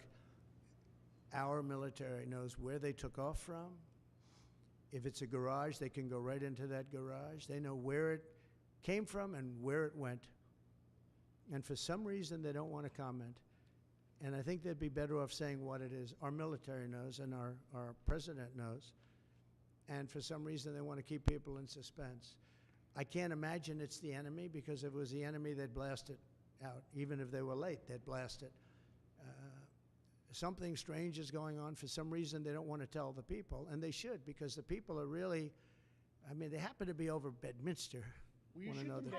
our military knows where they took off from. If it's a garage, they can go right into that garage. They know where it came from and where it went. And for some reason, they don't want to comment. And I think they'd be better off saying what it is. Our military knows, and our president knows. And for some reason, they want to keep people in suspense. I can't imagine it's the enemy, because if it was the enemy, they'd blast it out. Even if they were late, they'd blast it. Something strange is going on. For some reason, they don't want to tell the people, and they should, because the people are really, they happen to be over Bedminster. Will you Want to shoot know them the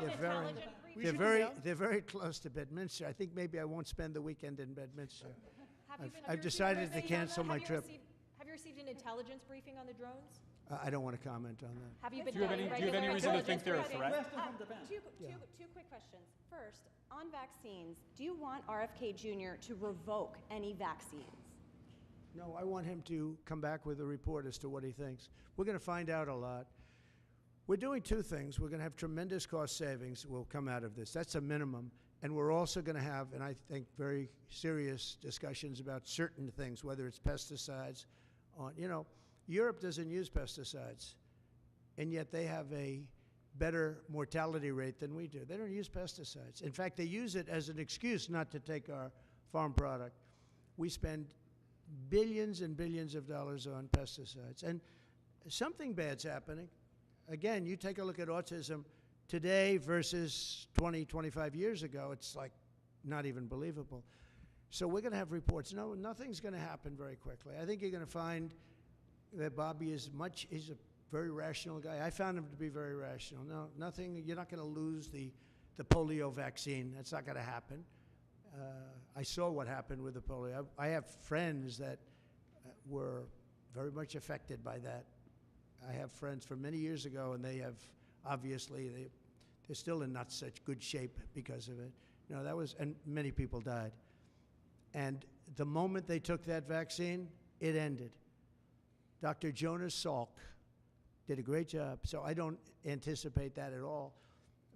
down? truth. They're very close to Bedminster. I think maybe I won't spend the weekend in Bedminster. I've decided to cancel my trip. Have you received an intelligence briefing on the drones? I don't want to comment on that. Have you been Do you have any reason to think they're a threat? Two quick questions. First, on vaccines, do you want RFK Jr. to revoke any vaccines? No, I want him to come back with a report as to what he thinks. We're going to find out a lot. We're doing two things. We're going to have tremendous cost savings will come out of this. That's a minimum. And we're also going to have, and I think, very serious discussions about certain things, whether it's pesticides. Europe doesn't use pesticides, and yet they have a better mortality rate than we do. They don't use pesticides. In fact, they use it as an excuse not to take our farm product. We spend billions and billions of dollars on pesticides, and something bad's happening. Again, you take a look at autism today versus 20, 25 years ago. It's like not even believable. So we're going to have reports. No, nothing's going to happen very quickly. I think you're going to find that Bobby he's a very rational guy. I found him to be very rational. No, nothing, you're not going to lose the polio vaccine. That's not going to happen. I saw what happened with the polio. I have friends that were very much affected by that. I have friends from many years ago, and they have, obviously, they're still in not such good shape because of it. And many people died. And the moment they took that vaccine, it ended. Dr. Jonas Salk did a great job, so I don't anticipate that at all.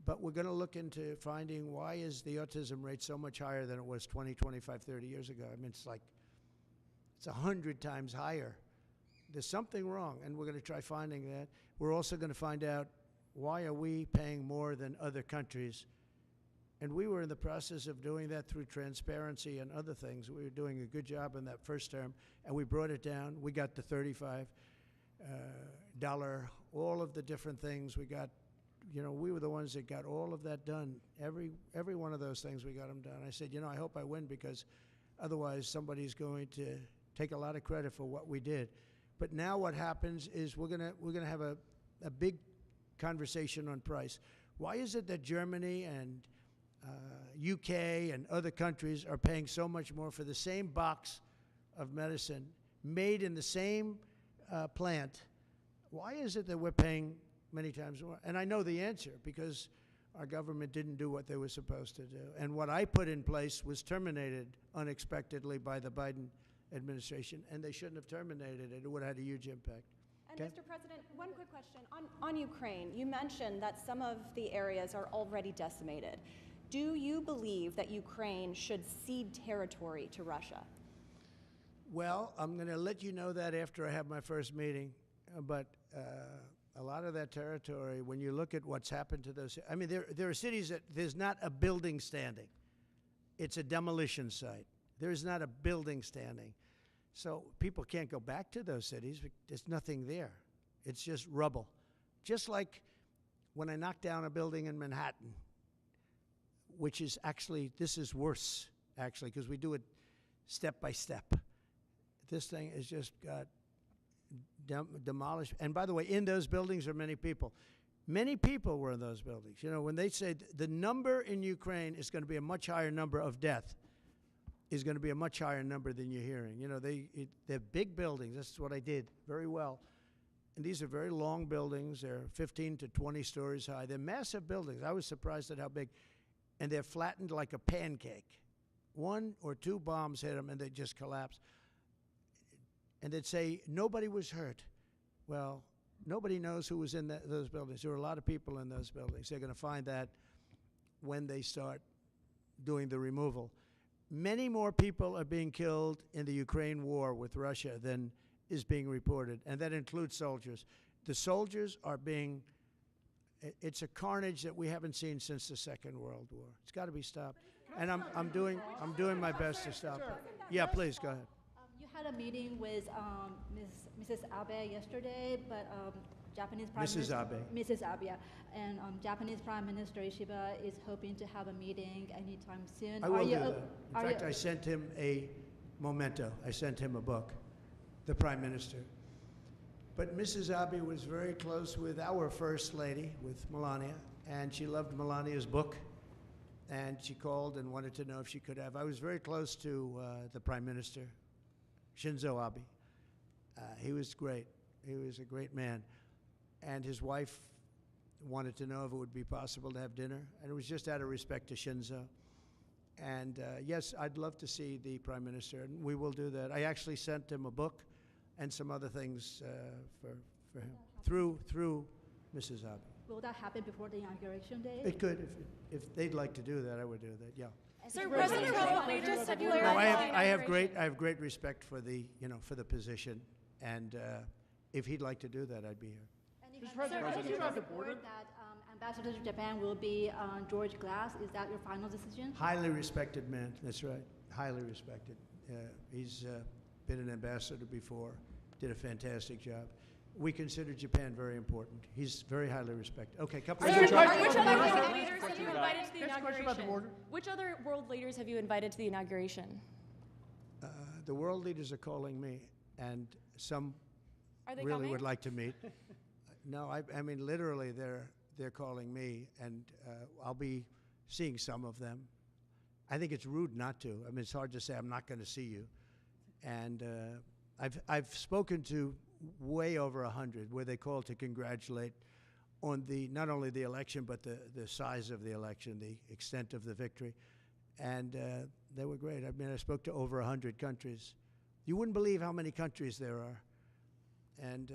But we're going to look into finding why is the autism rate so much higher than it was 20, 25, 30 years ago. It's 100 times higher there's something wrong, and we're going to try finding that. We're also going to find out why are we paying more than other countries. And we were in the process of doing that through transparency and other things. We were doing a good job in that first term, and we brought it down. We got the $35, all of the different things. We got, we were the ones that got all of that done. Every one of those things, we got them done. I said, I hope I win, because otherwise somebody's going to take a lot of credit for what we did. But now what happens is we're gonna have a big conversation on price. Why is it that Germany and UK and other countries are paying so much more for the same box of medicine made in the same plant? Why is it that we're paying many times more? And I know the answer, because our government didn't do what they were supposed to do. And what I put in place was terminated unexpectedly by the Biden administration, and they shouldn't have terminated it. It would have had a huge impact. And Mr. President, one quick question. On Ukraine, you mentioned that some of the areas are already decimated. Do you believe that Ukraine should cede territory to Russia? Well, I'm going to let you know that after I have my first meeting. But a lot of that territory, when you look at what's happened to those, I mean, there are cities that there's not a building standing. It's a demolition site. There's not a building standing. So people can't go back to those cities. There's nothing there. It's just rubble. Just like when I knocked down a building in Manhattan, which is actually, this is worse, actually, because we do it step by step. This thing has just got demolished. And by the way, in those buildings are many people. Many people were in those buildings. When they say the number in Ukraine is going to be a much higher number of death, is going to be a much higher number than you're hearing. They're big buildings. This is what I did very well. And these are very long buildings. They're 15 to 20 stories high. They're massive buildings. I was surprised at how big. And they're flattened like a pancake. 1 or 2 bombs hit them, and they just collapsed. And they'd say, nobody was hurt. Well, nobody knows who was in those buildings. There were a lot of people in those buildings. They're going to find that when they start doing the removal. Many more people are being killed in the Ukraine war with Russia than is being reported, and that includes soldiers. The soldiers are being, it's a carnage that we haven't seen since the Second World War. It's got to be stopped. And I'm doing my best to stop it. Yeah, please, go ahead. You had a meeting with Mrs. Abe yesterday, but Japanese Prime Minister Mrs. Abe, yeah. And Japanese Prime Minister Ishiba is hoping to have a meeting anytime soon. I will do that. In fact, I sent him a memento. I sent him a book, the Prime Minister. But Mrs. Abe was very close with our First Lady, with Melania, and she loved Melania's book. And she called and wanted to know if she could have. I was very close to the Prime Minister, Shinzo Abe. He was great. He was a great man. And his wife wanted to know if it would be possible to have dinner. And it was just out of respect to Shinzo. And yes, I'd love to see the Prime Minister, and we will do that. I actually sent him a book and some other things for him through Mrs. Abe. Will that happen before the inauguration day? It could. If they'd like to do that, I would do that, yeah. Sir, President Trump, we just have No, I have great respect for the position, and if he'd like to do that, I'd be here. Mr. President, you have the border that Ambassador to Japan will be George Glass. Is that your final decision? Highly respected man. That's right. Highly respected. He's been an ambassador before. Did a fantastic job. We consider Japan very important. He's very highly respected. Okay, couple of Which other world leaders have you invited to the Next question about the border. inauguration? Which other world leaders have you invited to the inauguration? The world leaders are calling me, and some Are they really coming? would like to meet. No, I mean literally, they're calling me, and I'll be seeing some of them. I think it's rude not to. I mean, it's hard to say I'm not going to see you, and I've spoken to way over 100 where they called to congratulate on not only the election but the size of the election, the extent of the victory, and they were great. I mean, I spoke to over 100 countries. You wouldn't believe how many countries there are, and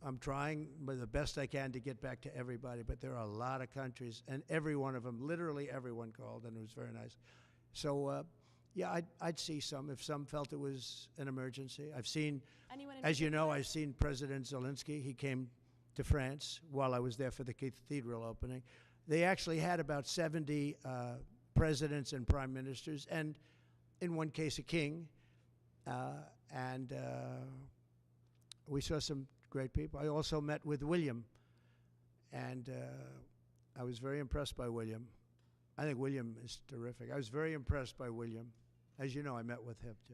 I'm trying the best I can to get back to everybody, but there are a lot of countries, and every one of them, literally everyone called, and it was very nice. So Yeah, I'd see some if some felt it was an emergency. I've seen, Anyone in as you know, particular? I've seen President Zelensky. He came to France while I was there for the cathedral opening. They actually had about 70 presidents and prime ministers, and in one case, a king. And we saw some great people. I also met with William, and I was very impressed by William. I think William is terrific. I was very impressed by William. As you know, I met with him, too.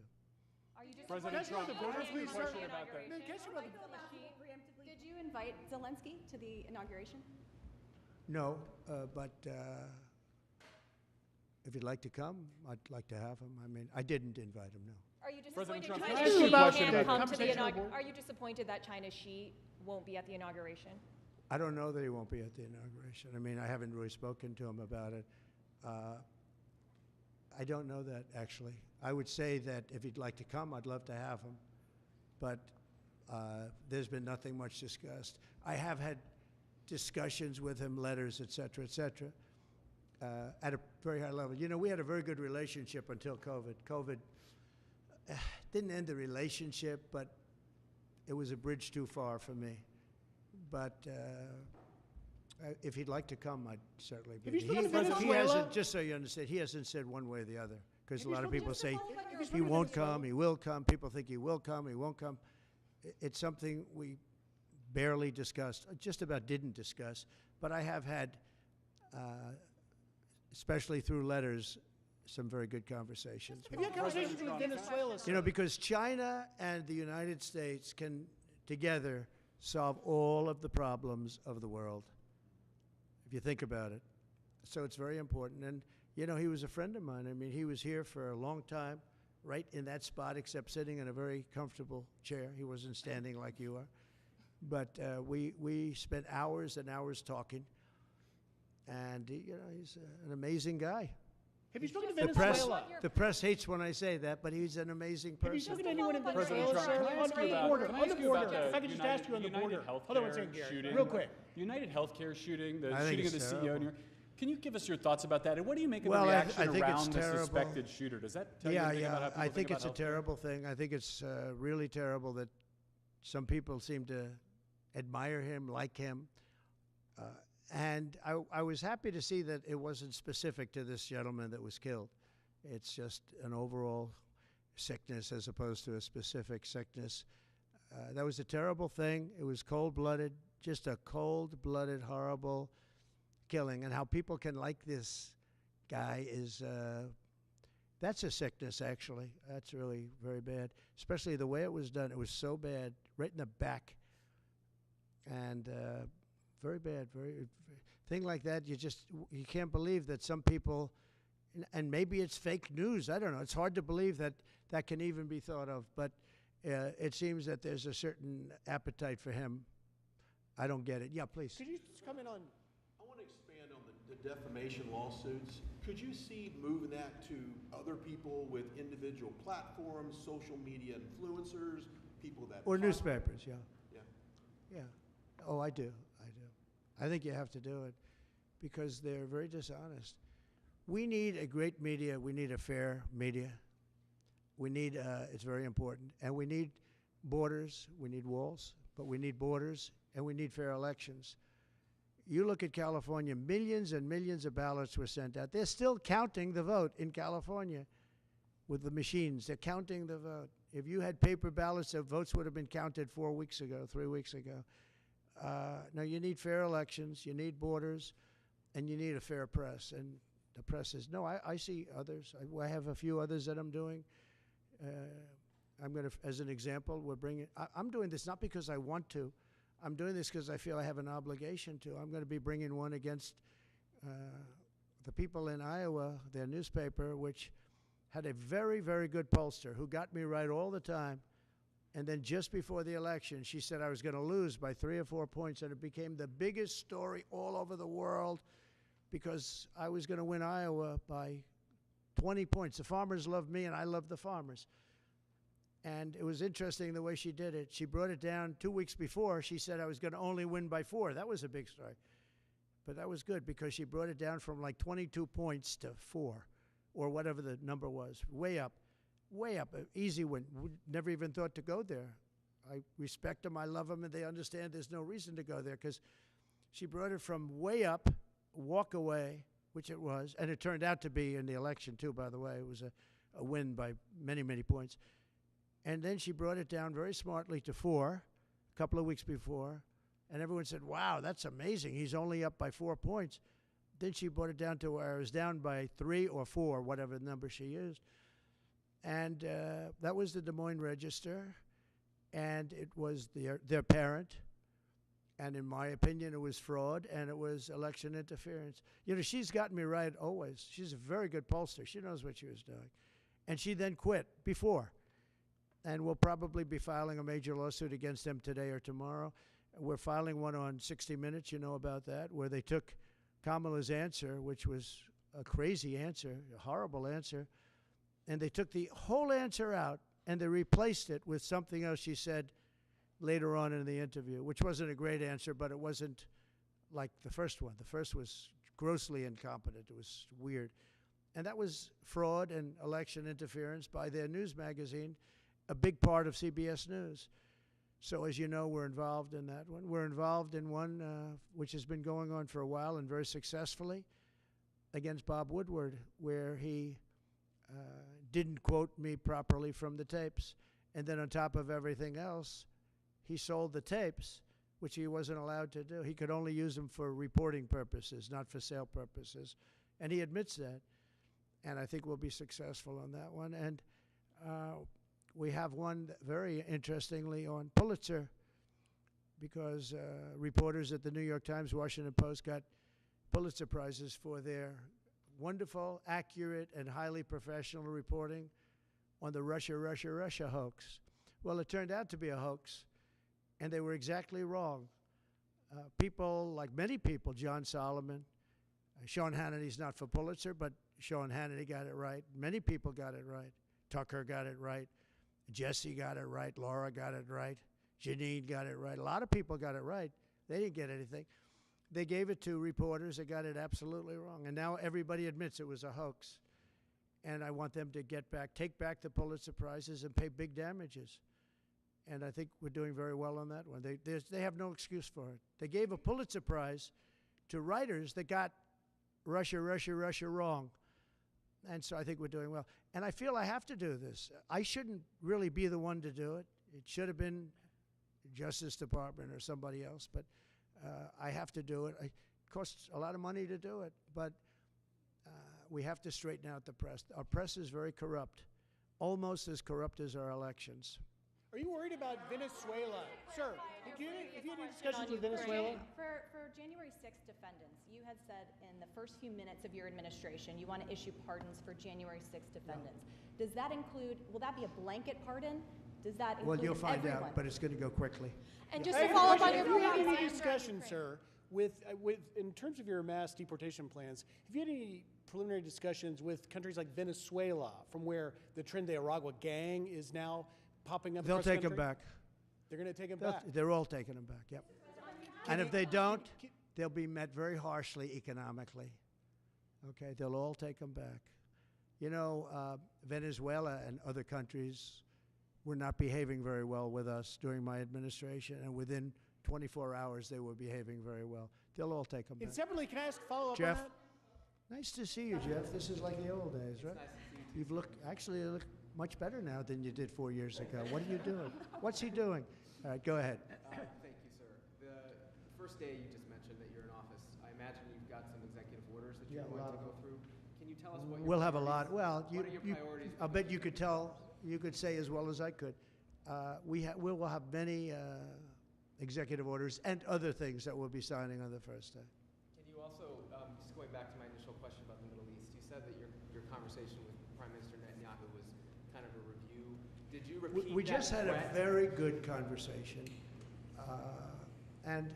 Are you just President Trump, the voters, please, sir. question about that. No, catch you about Did you invite Zelensky to the inauguration? No, but if you'd like to come, I'd like to have him. I mean, I didn't invite him, no. Are you President disappointed Trump, China can I ask you Xi about can't the come to the conversation on inauguration? board? Are you disappointed that China Xi won't be at the inauguration? I don't know that he won't be at the inauguration. I mean, I haven't really spoken to him about it. I don't know that, actually. I would say that if he'd like to come, I'd love to have him. But there's been nothing much discussed. I have had discussions with him, letters, et cetera, at a very high level. You know, we had a very good relationship until COVID. COVID didn't end the relationship, but it was a bridge too far for me. But if he'd like to come, I'd certainly be. Have you spoken to He Venezuela? hasn't, just so you understand, he hasn't said one way or the other. Because a Have you lot of spoken people to- say Have you he spoken to won't Venezuela? come, he will come. People think he will come, he won't come. It's something we barely discussed, just about didn't discuss. But I have had, especially through letters, some very good conversations. Have you had conversations with Venezuela, sir? You know, because China and the United States can together solve all of the problems of the world, if you think about it. So it's very important. And, you know, he was a friend of mine. I mean, he was here for a long time, right in that spot, except sitting in a very comfortable chair. He wasn't standing like you are. But we spent hours and hours talking. And, you know, he's an amazing guy. Have you spoken to The press, Venezuela? the press hates when I say that, but he's an amazing Have you person. spoken to anyone in President Venezuela, Trump, sir? can I On ask you the about, border, can I on the ask you about border. If I could just ask you on the border. Hold on one second, Gary. shooting, Real quick. United Healthcare shooting, the I think shooting of the it's CEO. terrible. In your, can you give us your thoughts about that? And what do you make of Well, the I reaction think it's around the terrible. suspected shooter? Does that tell you Yeah, anything about how people I think about it's a healthcare? terrible thing. I think it's really terrible that some people seem to admire him, like him. And I was happy to see that it wasn't specific to this gentleman that was killed. It's just an overall sickness as opposed to a specific sickness. That was a terrible thing. It was cold-blooded, just a cold-blooded, horrible killing. And how people can like this guy is, that's a sickness, actually. That's really very bad, especially the way it was done. It was so bad, right in the back. And very bad, thing like that, you can't believe that some people, and maybe it's fake news, I don't know. It's hard to believe that that can even be thought of, but it seems that there's a certain appetite for him. I don't get it. Yeah, please. Could you just comment on? I want to expand on the defamation lawsuits. Could you see moving that to other people with individual platforms, social media influencers, people that... Or newspapers, yeah. Yeah. Yeah. Oh, I do. I think you have to do it because they're very dishonest. We need a great media. We need a fair media. We need, it's very important. And we need borders. We need walls, but we need borders, and we need fair elections. You look at California, millions and millions of ballots were sent out. They're still counting the vote in California with the machines. They're counting the vote. If you had paper ballots, the votes would have been counted 4 weeks ago, 3 weeks ago. Now, you need fair elections, you need borders, and you need a fair press. And the press is, no, I see others. I have a few others that I'm doing. I'm going to, as an example, I'm doing this not because I want to. I'm doing this because I feel I have an obligation to. I'm going to be bringing one against the people in Iowa, their newspaper, which had a very, very good pollster who got me right all the time. And then just before the election, she said I was going to lose by 3 or 4 points, and it became the biggest story all over the world because I was going to win Iowa by 20 points. The farmers loved me, and I loved the farmers. And it was interesting the way she did it. She brought it down 2 weeks before. She said I was going to only win by 4. That was a big story. But that was good because she brought it down from like 22 points to 4, or whatever the number was, way up, easy win. Never even thought to go there. I respect them, I love them, and they understand there's no reason to go there because she brought it from way up, walk away, which it was, and it turned out to be in the election too, by the way. It was a win by many, many points. And then she brought it down very smartly to 4 a couple of weeks before, and everyone said, wow, that's amazing. He's only up by 4 points. Then she brought it down to where it was down by 3 or 4, whatever number she used. And that was the Des Moines Register, and it was their parent. And in my opinion, it was fraud, and it was election interference. You know, she's gotten me right always. She's a very good pollster. She knows what she was doing. And she then quit before. And we'll probably be filing a major lawsuit against them today or tomorrow. We're filing one on 60 Minutes, you know about that, where they took Kamala's answer, which was a crazy answer, a horrible answer, and they took the whole answer out and they replaced it with something else she said later on in the interview, which wasn't a great answer, but it wasn't like the first one. The first was grossly incompetent. It was weird. And that was fraud and election interference by their news magazine, a big part of CBS News. So as you know, we're involved in that one. We're involved in one which has been going on for a while and very successfully against Bob Woodward, where he didn't quote me properly from the tapes. And then on top of everything else, he sold the tapes, which he wasn't allowed to do. He could only use them for reporting purposes, not for sale purposes. And he admits that. And I think we'll be successful on that one. And we have one very interestingly on Pulitzer, because reporters at the New York Times, Washington Post got Pulitzer Prizes for their wonderful, accurate, and highly professional reporting on the Russia hoax. Well, it turned out to be a hoax, and they were exactly wrong. People, like many people, John Solomon, Sean Hannity's not for Pulitzer, but Sean Hannity got it right. Many people got it right. Tucker got it right. Jesse got it right. Laura got it right. Janine got it right. A lot of people got it right. They didn't get anything. They gave it to reporters that got it absolutely wrong. And now everybody admits it was a hoax. And I want them to take back the Pulitzer Prizes and pay big damages. And I think we're doing very well on that one. They have no excuse for it. They gave a Pulitzer Prize to writers that got Russia wrong. And so I think we're doing well. And I feel I have to do this. I shouldn't really be the one to do it. It should have been Justice Department or somebody else, but I have to do it. It costs a lot of money to do it, but we have to straighten out the press. Our press is very corrupt, almost as corrupt as our elections. Are you worried about Venezuela? Sir, have you had any discussions with Venezuela? For January 6th defendants, you had said in the first few minutes of your administration you want to issue pardons for January 6th defendants. No. Does that include, will that be a blanket pardon? Does that include Well, you'll find everyone? out, but it's going to go quickly. And just to follow up on your Have you had previous any answer, discussion, sir, in terms of your mass deportation plans, have you had any preliminary discussions with countries like Venezuela, from where the Tren de Aragua gang is now popping up? They'll across the take them country? back. They're going to take them back. They're all taking them back, yep. And if they don't, they'll be met very harshly economically. Okay, they'll all take them back. You know, Venezuela and other countries were not behaving very well with us during my administration, and within 24 hours they were behaving very well. They'll all take them And back. separately, can I ask a follow-up Jeff? on that? Nice to see you, Jeff. This is like the old days, right? You look much better now than you did 4 years ago. What are you doing? What's he doing? All right, go ahead. Thank you, sir. The first day you just mentioned that you're in office, I imagine you've got some executive orders that you're going to go through. Can you tell us what your We'll have a lot. Well, what are your priorities? I'll bet you could tell. You could say as well as I could. We will have many executive orders and other things that we'll be signing on the first day. Can you also, just going back to my initial question about the Middle East, you said that your conversation with Prime Minister Netanyahu was kind of a review. Did you repeat We just had a threat? very good conversation. And,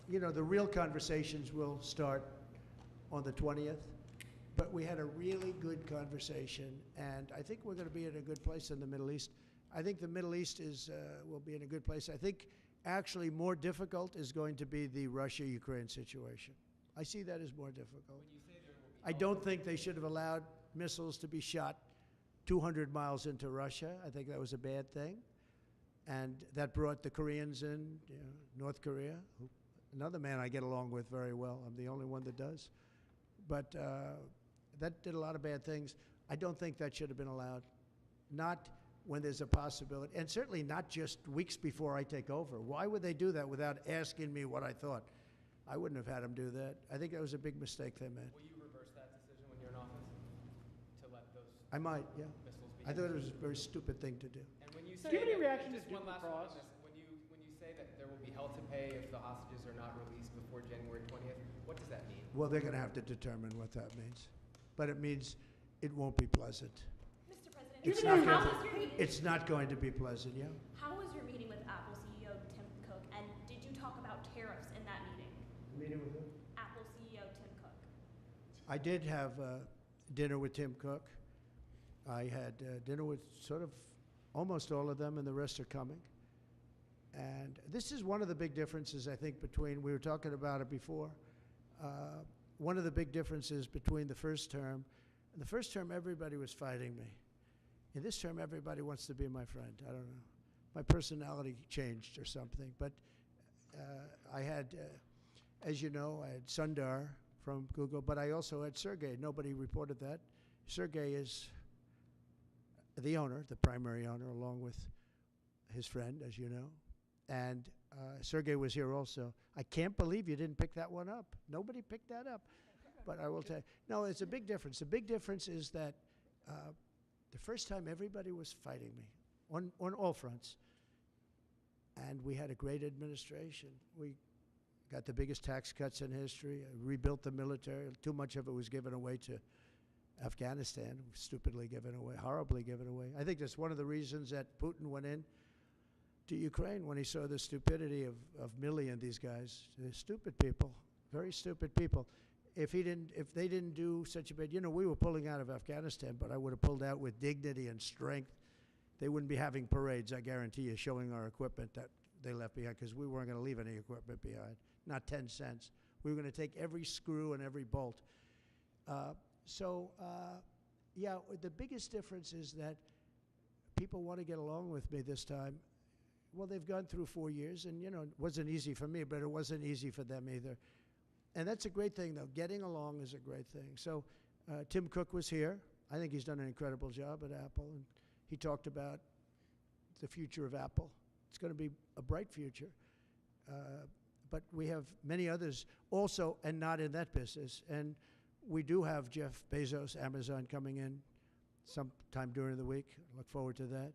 you know, the real conversations will start on the 20th. But we had a really good conversation, and I think we're going to be in a good place in the Middle East. I think the Middle East will be in a good place. I think actually more difficult is going to be the Russia-Ukraine situation. I see that as more difficult. When you say there will be I don't think they should have allowed missiles to be shot 200 miles into Russia. I think that was a bad thing. And that brought the Koreans in, North Korea, another man I get along with very well. I'm the only one that does. But that did a lot of bad things. I don't think that should have been allowed. Not when there's a possibility, and certainly not just weeks before I take over. Why would they do that without asking me what I thought? I wouldn't have had them do that. I think that was a big mistake they made. Will you reverse that decision when you're in office to let those I might, yeah. missiles be I thought it used? was a very stupid thing to do. And when you So say do you have any that- reaction to just one Duke last one on lacrosse? this. When you say that there will be hell to pay if the hostages are not released before January 20th, what does that mean? Well, they're going to have to determine what that means. But it means it won't be pleasant. Mr. President, It's how not, was your meeting? it's not going to be pleasant, yeah? How was your meeting with Apple CEO Tim Cook, and did you talk about tariffs in that meeting? Meeting with who? Apple CEO Tim Cook. I did have dinner with Tim Cook. I had dinner with sort of almost all of them, and the rest are coming. And this is one of the big differences, I think, between, we were talking about it before, one of the big differences between the first term. In the first term, everybody was fighting me. In this term, everybody wants to be my friend. I don't know. My personality changed or something. But I had, as you know, I had Sundar from Google, but I also had Sergey. Nobody reported that. Sergey is the owner, the primary owner, along with his friend, as you know. And Sergey was here also. I can't believe you didn't pick that one up. Nobody picked that up. But I will tell you, no, it's a big difference. The big difference is that the first time everybody was fighting me on all fronts. And we had a great administration. We got the biggest tax cuts in history, rebuilt the military. Too much of it was given away to Afghanistan, stupidly given away, horribly given away. I think that's one of the reasons that Putin went in to Ukraine when he saw the stupidity of Milley and these guys. They're stupid people, very stupid people. If they didn't do such a bad, we were pulling out of Afghanistan, but I would have pulled out with dignity and strength. They wouldn't be having parades, I guarantee you, showing our equipment that they left behind, because we weren't going to leave any equipment behind, not 10 cents. We were going to take every screw and every bolt. Yeah, the biggest difference is that people want to get along with me this time. Well, they've gone through 4 years, and, it wasn't easy for me, but it wasn't easy for them either. And that's a great thing, though. Getting along is a great thing. So Tim Cook was here. I think he's done an incredible job at Apple, and he talked about the future of Apple. It's going to be a bright future. But we have many others also, and not in that business. And we do have Jeff Bezos, Amazon, coming in sometime during the week. Look forward to that.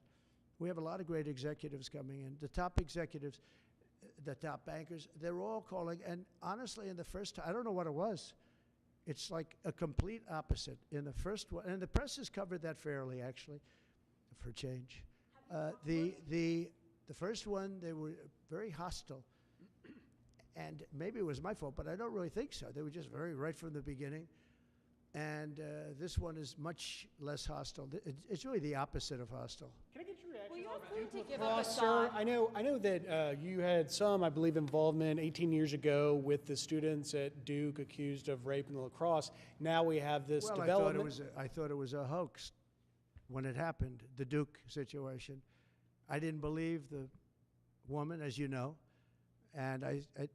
We have a lot of great executives coming in. The top executives, the top bankers, they're all calling. And honestly, in the first time, I don't know what it was. It's like a complete opposite. In the first one, and the press has covered that fairly, actually, for change. The first one, they were very hostile. And maybe it was my fault, but I don't really think so. They were just very right from the beginning. And this one is much less hostile. It's really the opposite of hostile. Can I get your reaction? Well, you're on free Duke to give up a lacrosse, sir? thought. I know that you had some, I believe, involvement 18 years ago with the students at Duke accused of rape in the lacrosse. Now we have this development. I thought it was a hoax when it happened, the Duke situation. I didn't believe the woman, as you know, and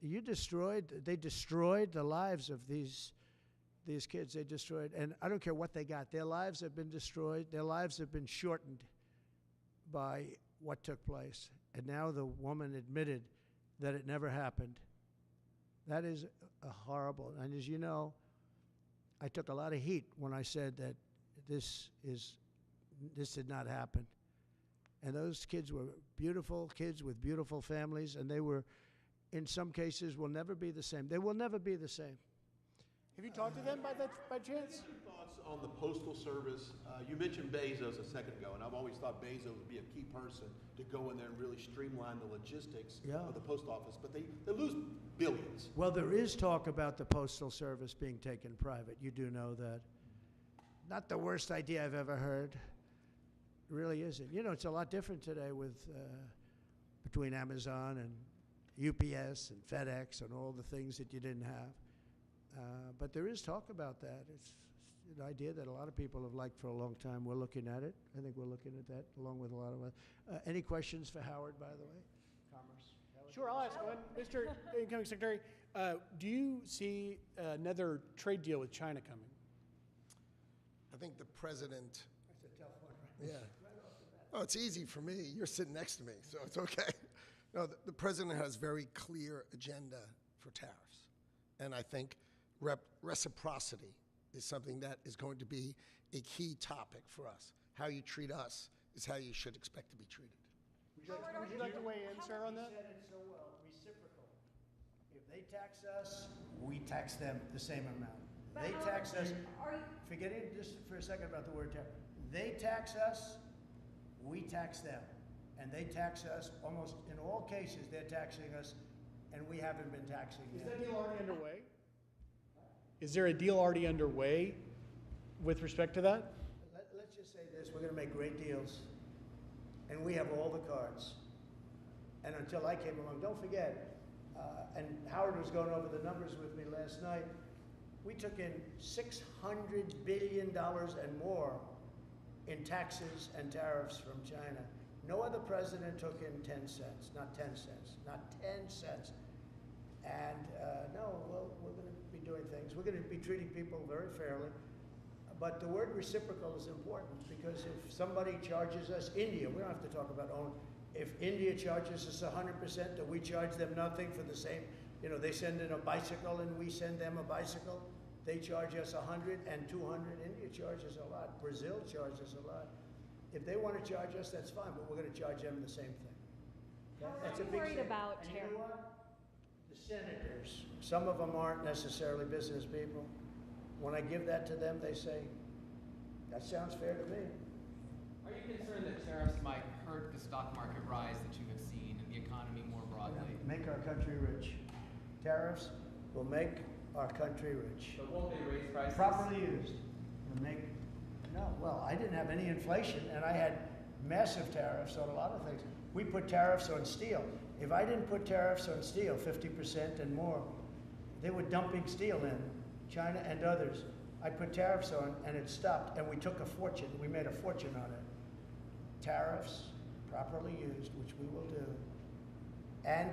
they destroyed the lives of these kids. They destroyed, and I don't care what they got. Their lives have been destroyed. Their lives have been shortened by what took place. And now the woman admitted that it never happened. That is a horrible, and as you know, I took a lot of heat when I said that this did not happen. And those kids were beautiful kids with beautiful families, and they were, in some cases, will never be the same. They will never be the same. Have you talked to them by chance? Your thoughts on the Postal Service? You mentioned Bezos a second ago, and I've always thought Bezos would be a key person to go in there and really streamline the logistics of the post office, but they lose billions. Well, there is talk about the Postal Service being taken private. You do know that. Not the worst idea I've ever heard. It really isn't. It's a lot different today with between Amazon and UPS and FedEx and all the things that you didn't have. But there is talk about that. an idea that a lot of people have liked for a long time. We're looking at it. I think we're looking at that along with a lot of us. Any questions for Howard, by the way? Commerce. Howard? Sure, I'll ask one. Mr. Incoming Secretary, do you see another trade deal with China coming? I think the president. That's a tough one, right? Yeah. Oh, it's easy for me. You're sitting next to me, so it's okay. No, the president has very clear agenda for tariffs. And I think reciprocity is something that is going to be a key topic for us. How you treat us is how you should expect to be treated. Would you like to weigh in, sir, on that? You said it so well, reciprocal. If they tax us, we tax them the same amount. They tax us, forgetting just for a second about the word tax. They tax us, we tax them. And they tax us, almost in all cases, they're taxing us, and we haven't been taxing them. Is that deal already underway? Is there a deal already underway with respect to that? Let's just say this, we're gonna make great deals, and we have all the cards. And until I came along, don't forget, and Howard was going over the numbers with me last night, we took in $600 billion and more in taxes and tariffs from China. No other president took in 10 cents, not 10 cents, not 10 cents. And no, well, we're going to be doing things. We're going to be treating people very fairly. But the word reciprocal is important because if somebody charges us, India, we don't have to talk about own. If India charges us 100%, do we charge them nothing for the same? You know, they send in a bicycle and we send them a bicycle. They charge us 100 and 200. India charges a lot. Brazil charges a lot. If they want to charge us, that's fine, but we're going to charge them the same thing. Okay? That's a big worried thing. about And you know what? The senators, some of them aren't necessarily business people. When I give that to them, they say, that sounds fair to me. Are you concerned that tariffs might hurt the stock market rise that you have seen and the economy more broadly? Make our country rich. Tariffs will make our country rich. But won't they raise prices? Properly used. Will make, no, well, I didn't have any inflation and I had massive tariffs on a lot of things. We put tariffs on steel. If I didn't put tariffs on steel, 50% and more, they were dumping steel in, China and others. I put tariffs on and it stopped and we took a fortune. We made a fortune on it. Tariffs, properly used, which we will do, and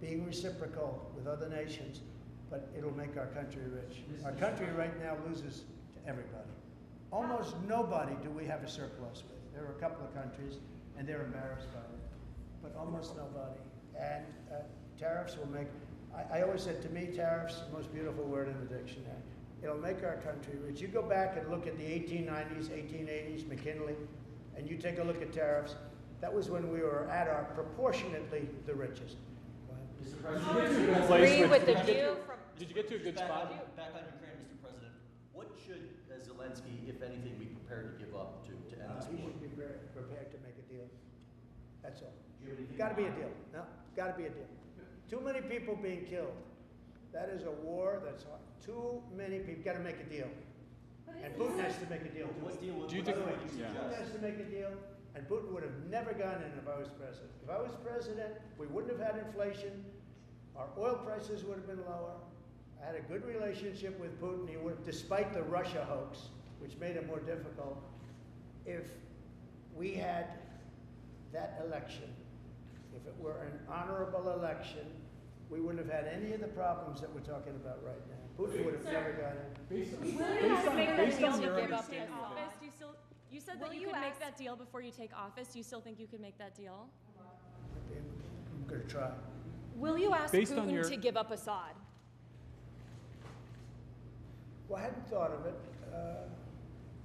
being reciprocal with other nations, but it'll make our country rich. Our country right now loses to everybody. Almost nobody do we have a surplus with. There are a couple of countries and they're embarrassed by it, but almost nobody. And tariffs will make, I always said to me, tariffs, the most beautiful word in the dictionary. It'll make our country rich. You go back and look at the 1890s, 1880s, McKinley, and you take a look at tariffs, that was when we were at our proportionately the richest. Mr. President, Agree with the view from. Did you get to a good spot? Back on Ukraine, Mr. President. What should Zelensky, if anything, be prepared to give up to end this He war? should be prepared to make a deal. That's all. Got to be a deal. No, got to be a deal. Too many people being killed. That is a war that's hard. Too many people. Got to make a deal. And Putin has to make a deal too. What deal would Do you by think- the way, you yeah. Putin has suggest? to make a deal, and Putin would have never gone in if I was president. If I was president, we wouldn't have had inflation. Our oil prices would have been lower. I had a good relationship with Putin. He would, despite the Russia hoax, which made it more difficult. If we had that election, if it were an honorable election, we wouldn't have had any of the problems that we're talking about right now. Putin would have never got in. Based on Make your that deal before you take understanding of office. Do you still? You said that Will you you could make ask- that deal before you take office. Do you still think you could make that deal? I'm going to try. Will you ask Based on Putin your- to give up Assad? Well, I hadn't thought of it.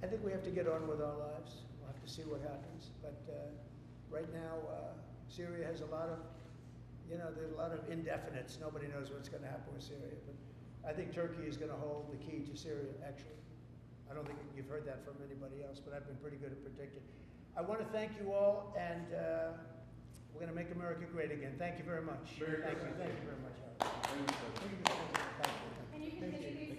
I think we have to get on with our lives. We'll have to see what happens. But right now, Syria has a lot of, there's a lot of indefinites. Nobody knows what's going to happen with Syria. But I think Turkey is going to hold the key to Syria, actually. I don't think you've heard that from anybody else, but I've been pretty good at predicting. I want to thank you all, and we're going to make America great again. Thank you very much. Thank you very much, Howard. And you can Thank you. continue